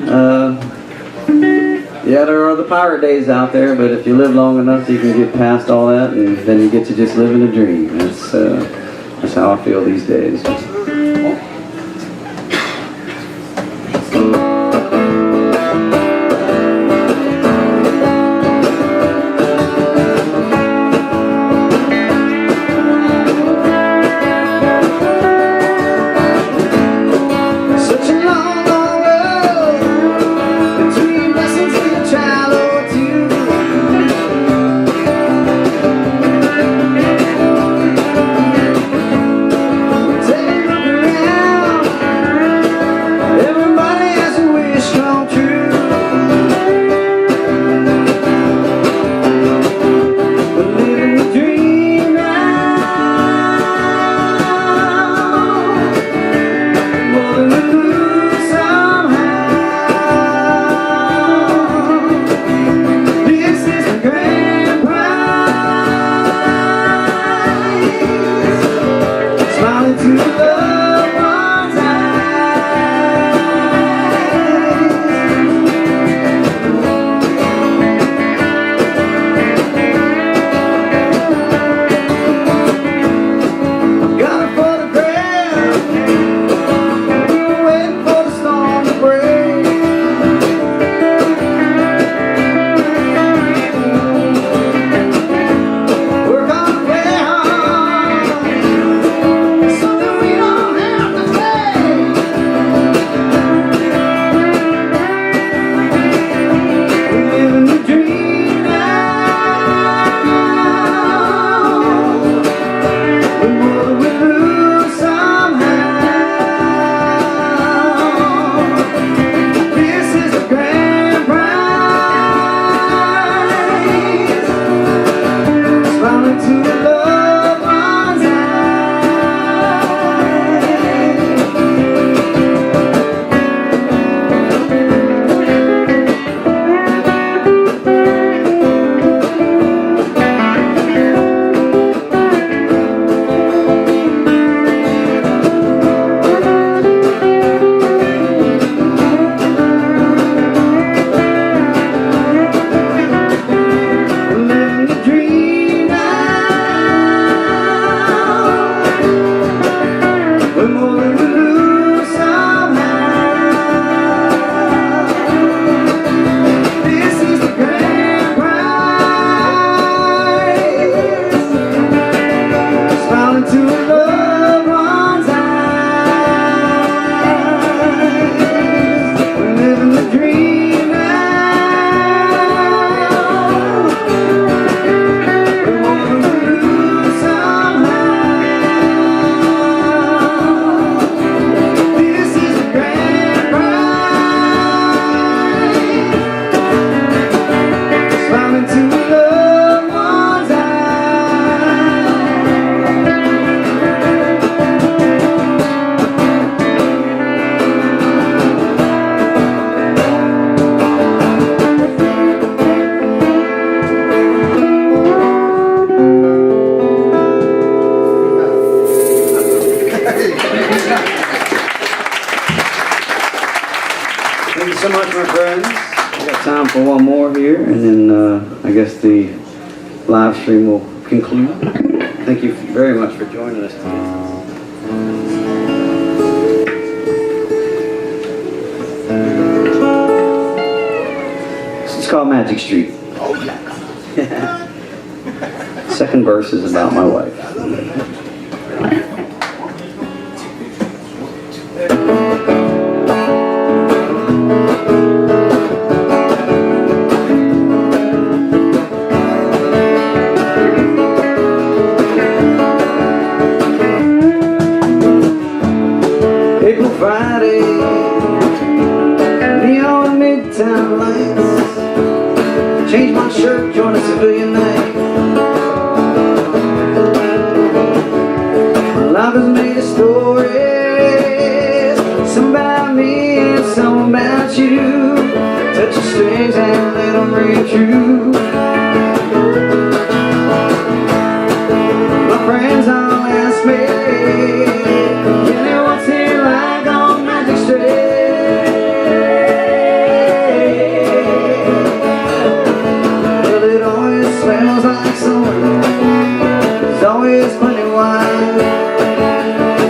S5: Yeah, there are the pirate days out there, but if you live long enough, you can get past all that, and then you get to just living a dream. That's how I feel these days. Such a long, long road between blessings and a trial or two. Take a look around, everybody has a wish come true. But living the dream now, more than we lose somehow. This is the grand prize, smiling to the loved one's eyes. Got a photograph, we were waiting for the storm to break. We're gonna play hard, something we don't have to face. We're living the dream now, but more than we lose somehow. This is a grand prize, smiling to the loved one's eyes. Living the dream now, but more than we lose somehow. This is the grand prize, smiling to a loved one's eyes. so much, my friends. We got time for one more here, and then I guess the live stream will conclude. Thank you very much for joining us today. It's called Magic Street.
S1: Oh, yeah.
S5: Second verse is about my wife. April Friday, neon midtown lights. Change my shirt, join a civilian night. Life is made of stories, some about me and some about you. Touch the strings and let them ring true. My friends all ask me, Kenny, what's it like on Magic Street? Well, it always smells like summer. There's always plenty of wine.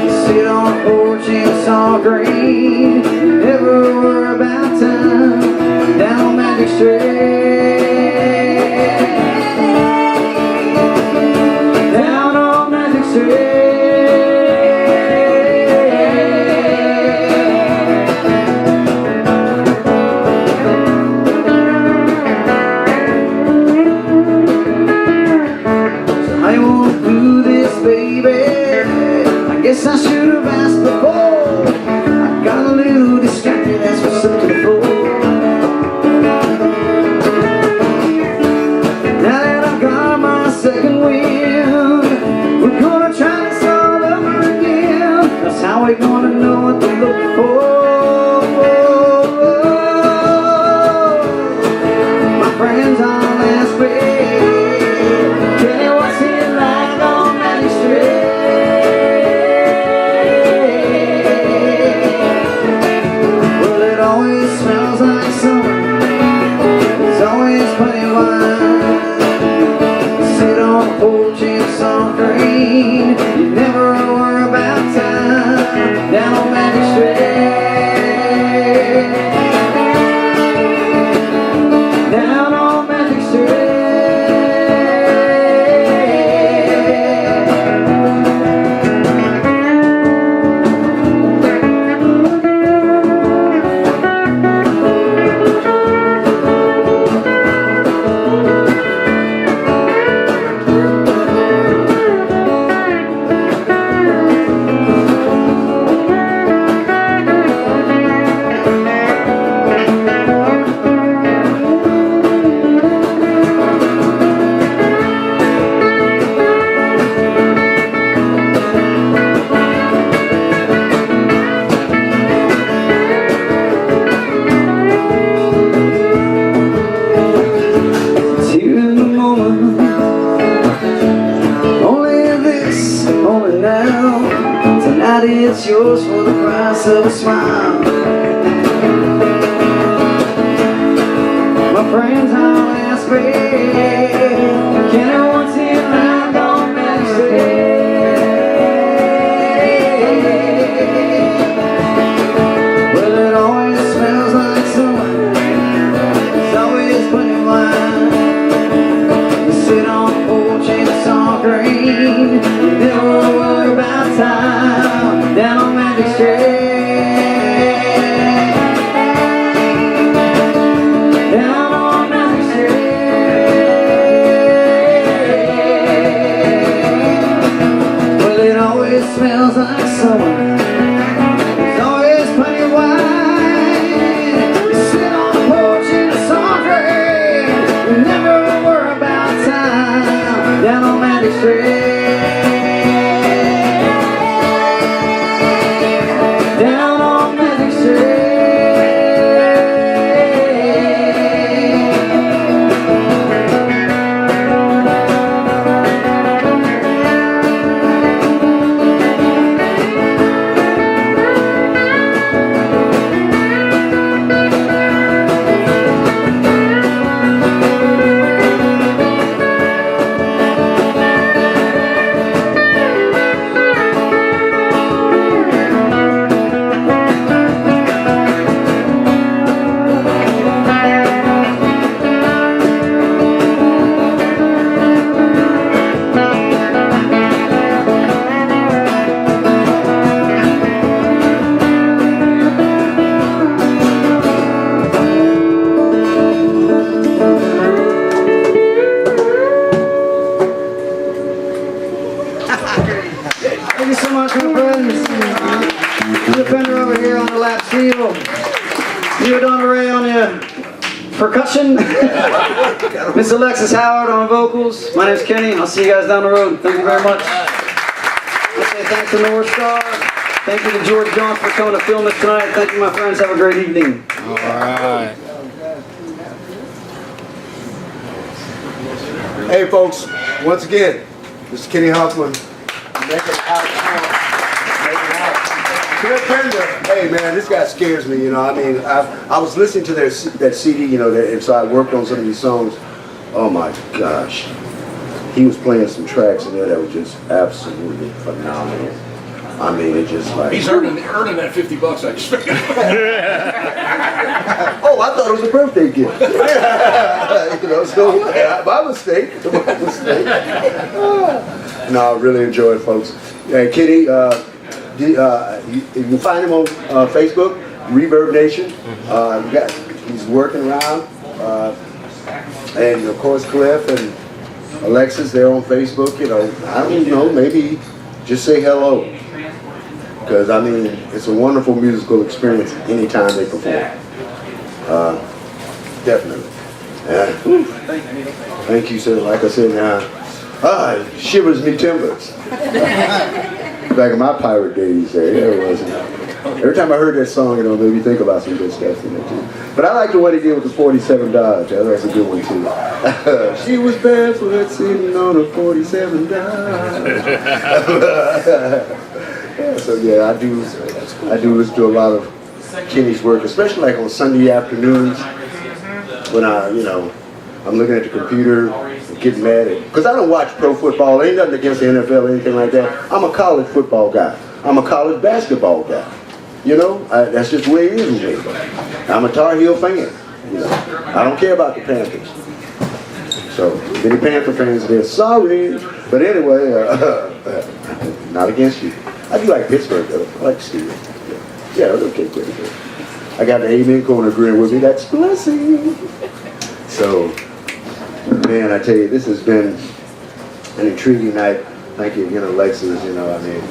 S5: You sit on a porch and it's all green. Never worry about time. Down on Magic Street. Down on Magic Street. So how you wanna do this, baby? I guess I should have asked before. I got a little distracted, that's what's up to the floor. Now that I've got my second wind, we're gonna try this all over again. That's how we're gonna know what to look for. My friends all ask me, Kenny, what's it like on Magic Street? Well, it always smells like summer. There's always plenty of wine. Sit on a porch and it's all green. You never worry about time. Down on Magic Street. Down on Magic Street. It's here in the moment. Only this, only now. Tonight it's yours for the price of a smile. My friends all ask me, can I once in line on Magic Street? Well, it always smells like summer. There's always plenty of wine. You sit on the porch and it's all green. You never worry about time. Down on Magic Street. Down on Magic Street. Well, it always smells like summer. There's always plenty of wine. You sit on the porch and it's all green. You never worry about time. Down on Magic Street. Down lap steel. You, Donna Ray, on your percussion. Miss Alexis Howard on vocals. My name's Kenny. I'll see you guys down the road. Thank you very much. I'll say thanks to Northstar. Thank you to George Jones for coming to film this tonight. Thank you, my friends. Have a great evening.
S3: All right.
S1: Hey folks, once again, Mr. Kenny Huffman. Make it out. Hey man, this guy scares me, you know. I mean, I was listening to that CD, you know, and so I worked on some of these songs. Oh my gosh. He was playing some tracks in there that were just absolutely phenomenal. I mean, it just like...
S3: He's earning that $50, I expect.
S1: Oh, I thought it was a birthday gift. You know, so my mistake. My mistake. No, I really enjoy it, folks. Hey, Kenny, you can find him on Facebook, ReverbNation. He's working around. And of course, Cliff and Alexis, they're on Facebook. You know, I don't know, maybe just say hello. Because, I mean, it's a wonderful musical experience anytime they perform. Definitely. Thank you, sir. Like I said, now, shivers me timbers. Back in my pirate days there, it wasn't. Every time I heard that song, you know, it made me think about some good stuff in it, too. But I like the one he did with the 47 Dodge. That's a good one, too. She was barefoot sitting on a 47 Dodge. So yeah, I do listen to a lot of Kenny's work, especially like on Sunday afternoons when I'm looking at the computer and getting mad at, because I don't watch pro football. Ain't nothing against the NFL or anything like that. I'm a college football guy. I'm a college basketball guy. You know, that's just the way it is with me. I'm a Tar Heel fan. You know, I don't care about the Panthers. So many Panther fans, they're sorry. But anyway, not against you. I do like Pittsburgh though. I like Steelers. Yeah, okay, pretty good. I got the Amen corner agreeing with me. That's blessing. So, man, I tell you, this has been an intriguing night. Thank you again, Alexis. You know, I mean,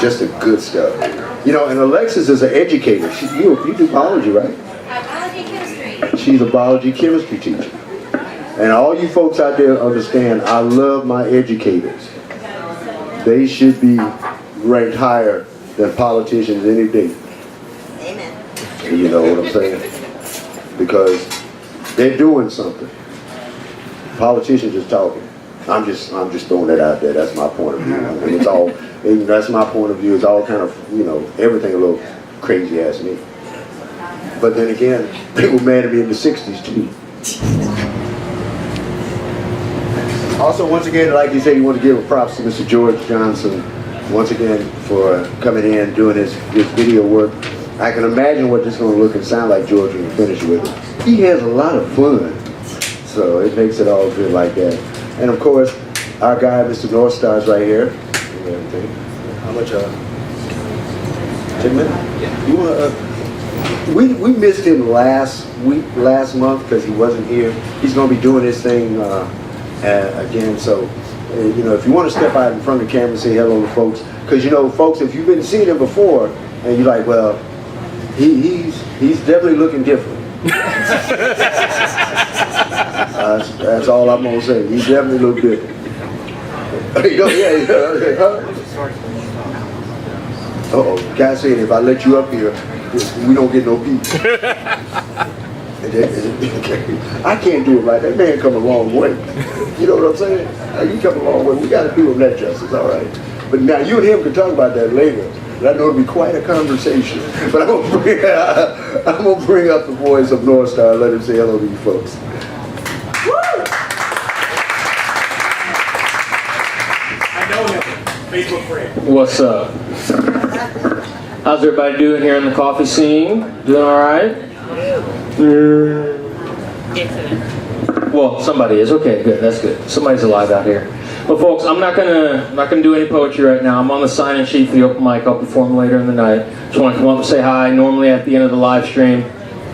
S1: just the good stuff. You know, and Alexis is an educator. You do biology, right?
S6: Biology chemistry.
S1: She's a biology chemistry teacher. And all you folks out there understand, I love my educators. They should be ranked higher than politicians any day.
S6: Amen.
S1: You know what I'm saying? Because they're doing something. Politicians just talking. I'm just throwing that out there. That's my point of view. I mean, that's my point of view. It's all kind of, you know, everything a little crazy ass me. But then again, they were mad at me in the 60s too. Also, once again, like you said, you want to give a props to Mr. George Johnson, once again, for coming in, doing this video work. I can imagine what this is going to look and sound like, George, when you finish with it. He has a lot of fun, so it makes it all good like that. And of course, our guy, Mr. Northstar, is right here. How much, 10 minutes? Yeah. You want to, we missed him last month, because he wasn't here. He's going to be doing this thing, again, so you know, if you want to step out in front of the camera and say hello to folks, because you know, folks, if you've been seeing him before and you're like, well, he's definitely looking different. That's all I'm gonna say. He definitely looks different. Uh-oh, guy said if I let you up here, we don't get no peace. I can't do it right. That man come a long way. You know what I'm saying? You come a long way. We got to do him that justice, all right? But now you and him can talk about that later. And I know it'll be quite a conversation. But I'm gonna bring up the voice of Northstar and let him say hello to you folks.
S7: I know him. Facebook friend.
S8: What's up? How's everybody doing here in the coffee scene? Doing all right? Well, somebody is. Okay, good. That's good. Somebody's alive out here. Well, folks, I'm not gonna do any poetry right now. I'm on the sign-in sheet for the open mic. I'll perform later in the night. Just want to come up and say hi. Normally at the end of the live stream,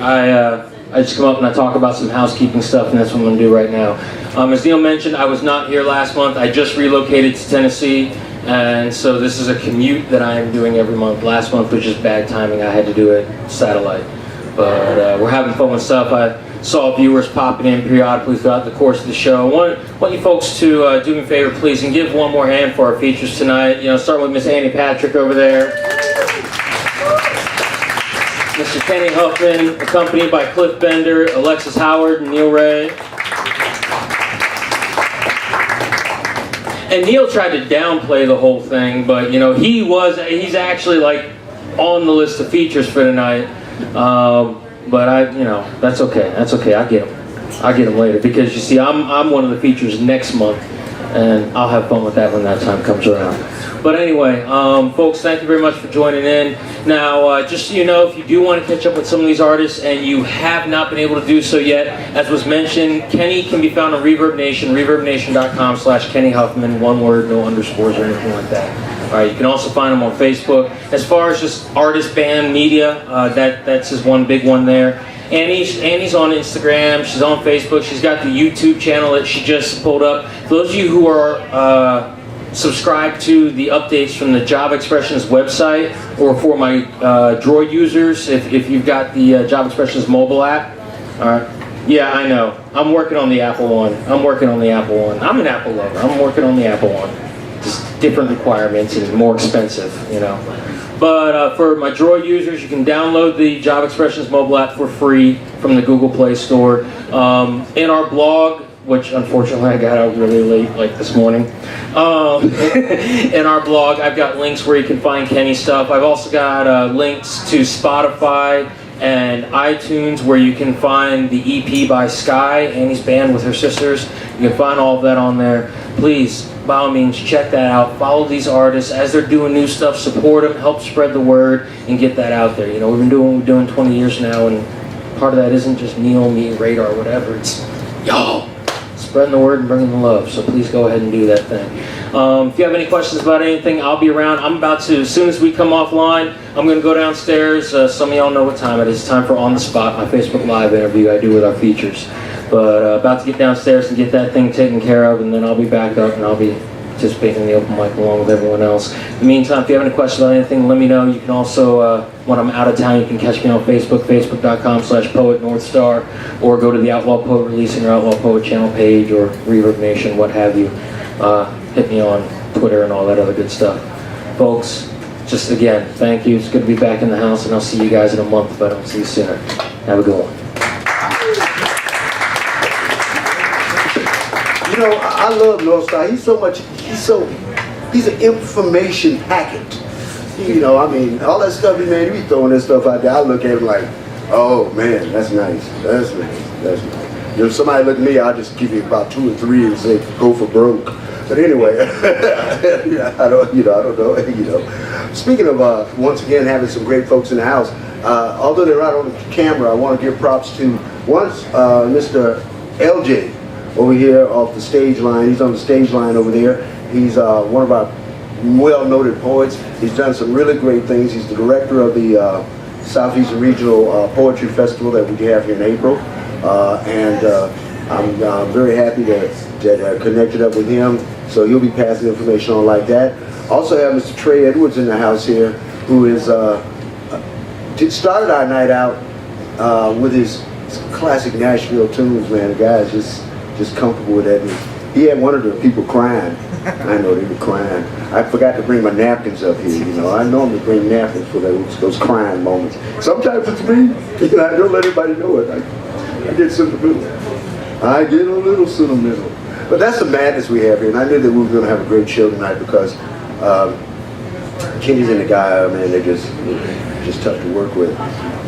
S8: I just come up and I talk about some housekeeping stuff, and that's what I'm gonna do right now. As Neil mentioned, I was not here last month. I just relocated to Tennessee, And so this is a commute that I am doing every month. Last month was just bad timing. I had to do it satellite. But we're having fun with stuff. I saw viewers popping in periodically throughout the course of the show. I want you folks to do me a favor, please, and give one more hand for our features tonight. You know, start with Miss Annie Patrick over there. Mr. Kenny Huffman, accompanied by Cliff Bender, Alexis Howard, and Neil Ray. And Neil tried to downplay the whole thing, but you know, he's actually like on the list of features for tonight. But that's okay. That's okay. I get him later, because you see, I'm one of the features next month, and I'll have fun with that when that time comes around. But anyway, folks, thank you very much for joining in. Now, just so you know, if you do want to catch up with some of these artists and you have not been able to do so yet, as was mentioned, Kenny can be found on ReverbNation, reverbnation.com/Kenny Huffman, one word, no underscores or anything like that. All right, you can also find him on Facebook. As far as just artist, band, media, that's his one big one there. Annie's on Instagram, she's on Facebook, she's got the YouTube channel that she just pulled up. For those of you who are subscribe to the updates from the Job Expressions website, or for my Droid users, if you've got the Job Expressions mobile app. All right. Yeah, I know. I'm working on the Apple one. I'm an Apple lover. I'm working on the Apple one. Just different requirements and more expensive, you know. But for my Droid users, you can download the Job Expressions mobile app for free from the Google Play Store. In our blog, which unfortunately I got out really late, like this morning. In our blog, I've got links where you can find Kenny's stuff. I've also got links to Spotify and iTunes, where you can find the EP by Sky, Annie's band with her sisters. You can find all of that on there. Please, by all means, check that out. Follow these artists as they're doing new stuff. Support them, help spread the word, and get that out there. You know, we've been doing what we're doing 20 years now, and part of that isn't just Neil, me, Radar, whatever. It's y'all spreading the word and bringing the love. So please go ahead and do that thing. If you have any questions about anything, I'll be around. I'm about to, as soon as we come offline, I'm going to go downstairs. Some of y'all know what time it is. It's time for On the Spot, my Facebook Live interview I do with our features. But about to get downstairs and get that thing taken care of, and then I'll be back up and I'll be participating in the open mic along with everyone else. In the meantime, if you have any questions about anything, let me know. You can also, when I'm out of town, you can catch me on Facebook, facebook.com/Poet Northstar, or go to the Outlaw Poet Releasing or Outlaw Poet channel page, or ReverbNation, what have you. Hit me on Twitter and all that other good stuff. Folks, just again, thank you. It's good to be back in the house, and I'll see you guys in a month if I don't see you sooner. Have a good one.
S1: You know, I love Northstar. He's an information packet. You know, I mean, all that stuff, man, he be throwing that stuff out there. I look at him like, oh man, that's nice. That's nice. That's nice. You know, if somebody look at me, I'll just give you about 2 or 3 and say, go for broke. But anyway, I don't know. Speaking of, once again, having some great folks in the house, although they're not on the camera, I want to give props to Mr. LJ over here off the stage line. He's on the stage line over there. He's one of our well-noted poets. He's done some really great things. He's the director of the Southeastern Regional Poetry Festival that we have here in April. I'm very happy that connected up with him. So he'll be passing information on like that. Also have Mr. Trey Edwards in the house here, who is started our night out with his classic Nashville tunes, man. The guy is just comfortable with that. He had one of the people crying. I know they were crying. I forgot to bring my napkins up here, you know. I normally bring napkins for those crying moments. Sometimes it's me. You know, I don't let anybody know it. I get sentimental. I get a little sentimental. But that's the madness we have here, and I knew that we were going to have a great show tonight because Kenny's and the guy, man, they're just tough to work with,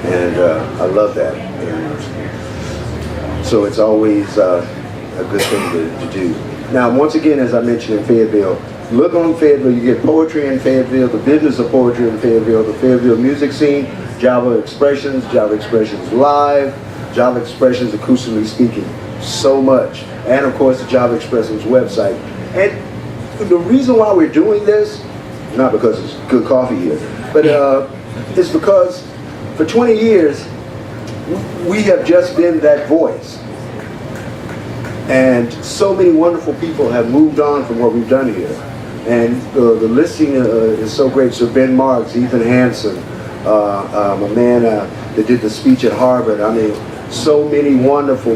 S1: and I love that. And so it's always a good thing to do. Now, once again, as I mentioned in Fayetteville, look on Fayetteville. You get poetry in Fayetteville, the business of poetry in Fayetteville, the Fayetteville music scene, Java Expressions Live, Java Expressions Acoustically Speaking. So much. And of course the Java Expressions website. And the reason why we're doing this, not because it's good coffee here, but it's because for 20 years we have just been that voice. And so many wonderful people have moved on from what we've done here. And the listing is so great. So Ben Marks, Ethan Hansen, a man that did the speech at Harvard. I mean, so many wonderful,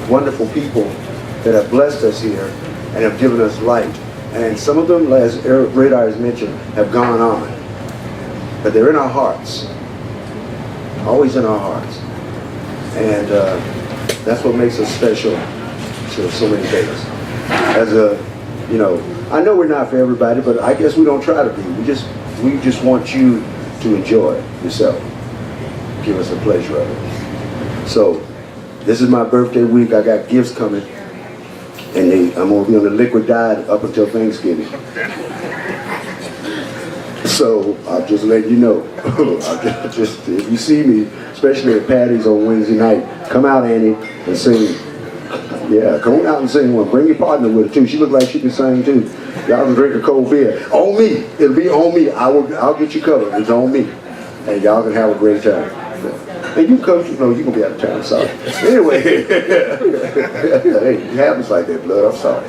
S1: wonderful people that have blessed us here and have given us light. And some of them, as Radar has mentioned, have gone on. But they're in our hearts. Always in our hearts. And that's what makes us special to so many things. As a, you know, I know we're not for everybody, but I guess we don't try to be. We just want you to enjoy yourself. Give us a pleasure of it. So, this is my birthday week. I got gifts coming. And I'm going to be on the liquid diet up until Thanksgiving. So, I'll just let you know. Just if you see me, especially at Patty's on Wednesday night, come out, Annie, and sing. Yeah, come on out and sing one. Bring your partner with her too. She look like she can sing too. Y'all can drink a cold beer. On me. It'll be on me. I'll get you covered. It's on me. And y'all can have a great time. And you come to, no, you can be out of town, sorry. Anyway, hey, it happens like that, blood, I'm sorry.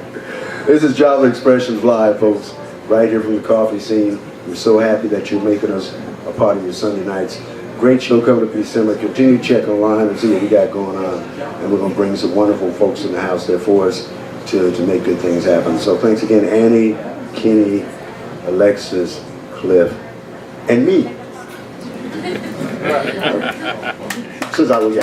S1: This is Java Expressions Live, folks, right here from the coffee scene. We're so happy that you're making us a part of your Sunday nights. Great show coming up in December. Continue to check online and see what we got going on. And we're going to bring some wonderful folks in the house there for us to make good things happen. So thanks again, Annie, Kenny, Alexis, Cliff, and me. Since I was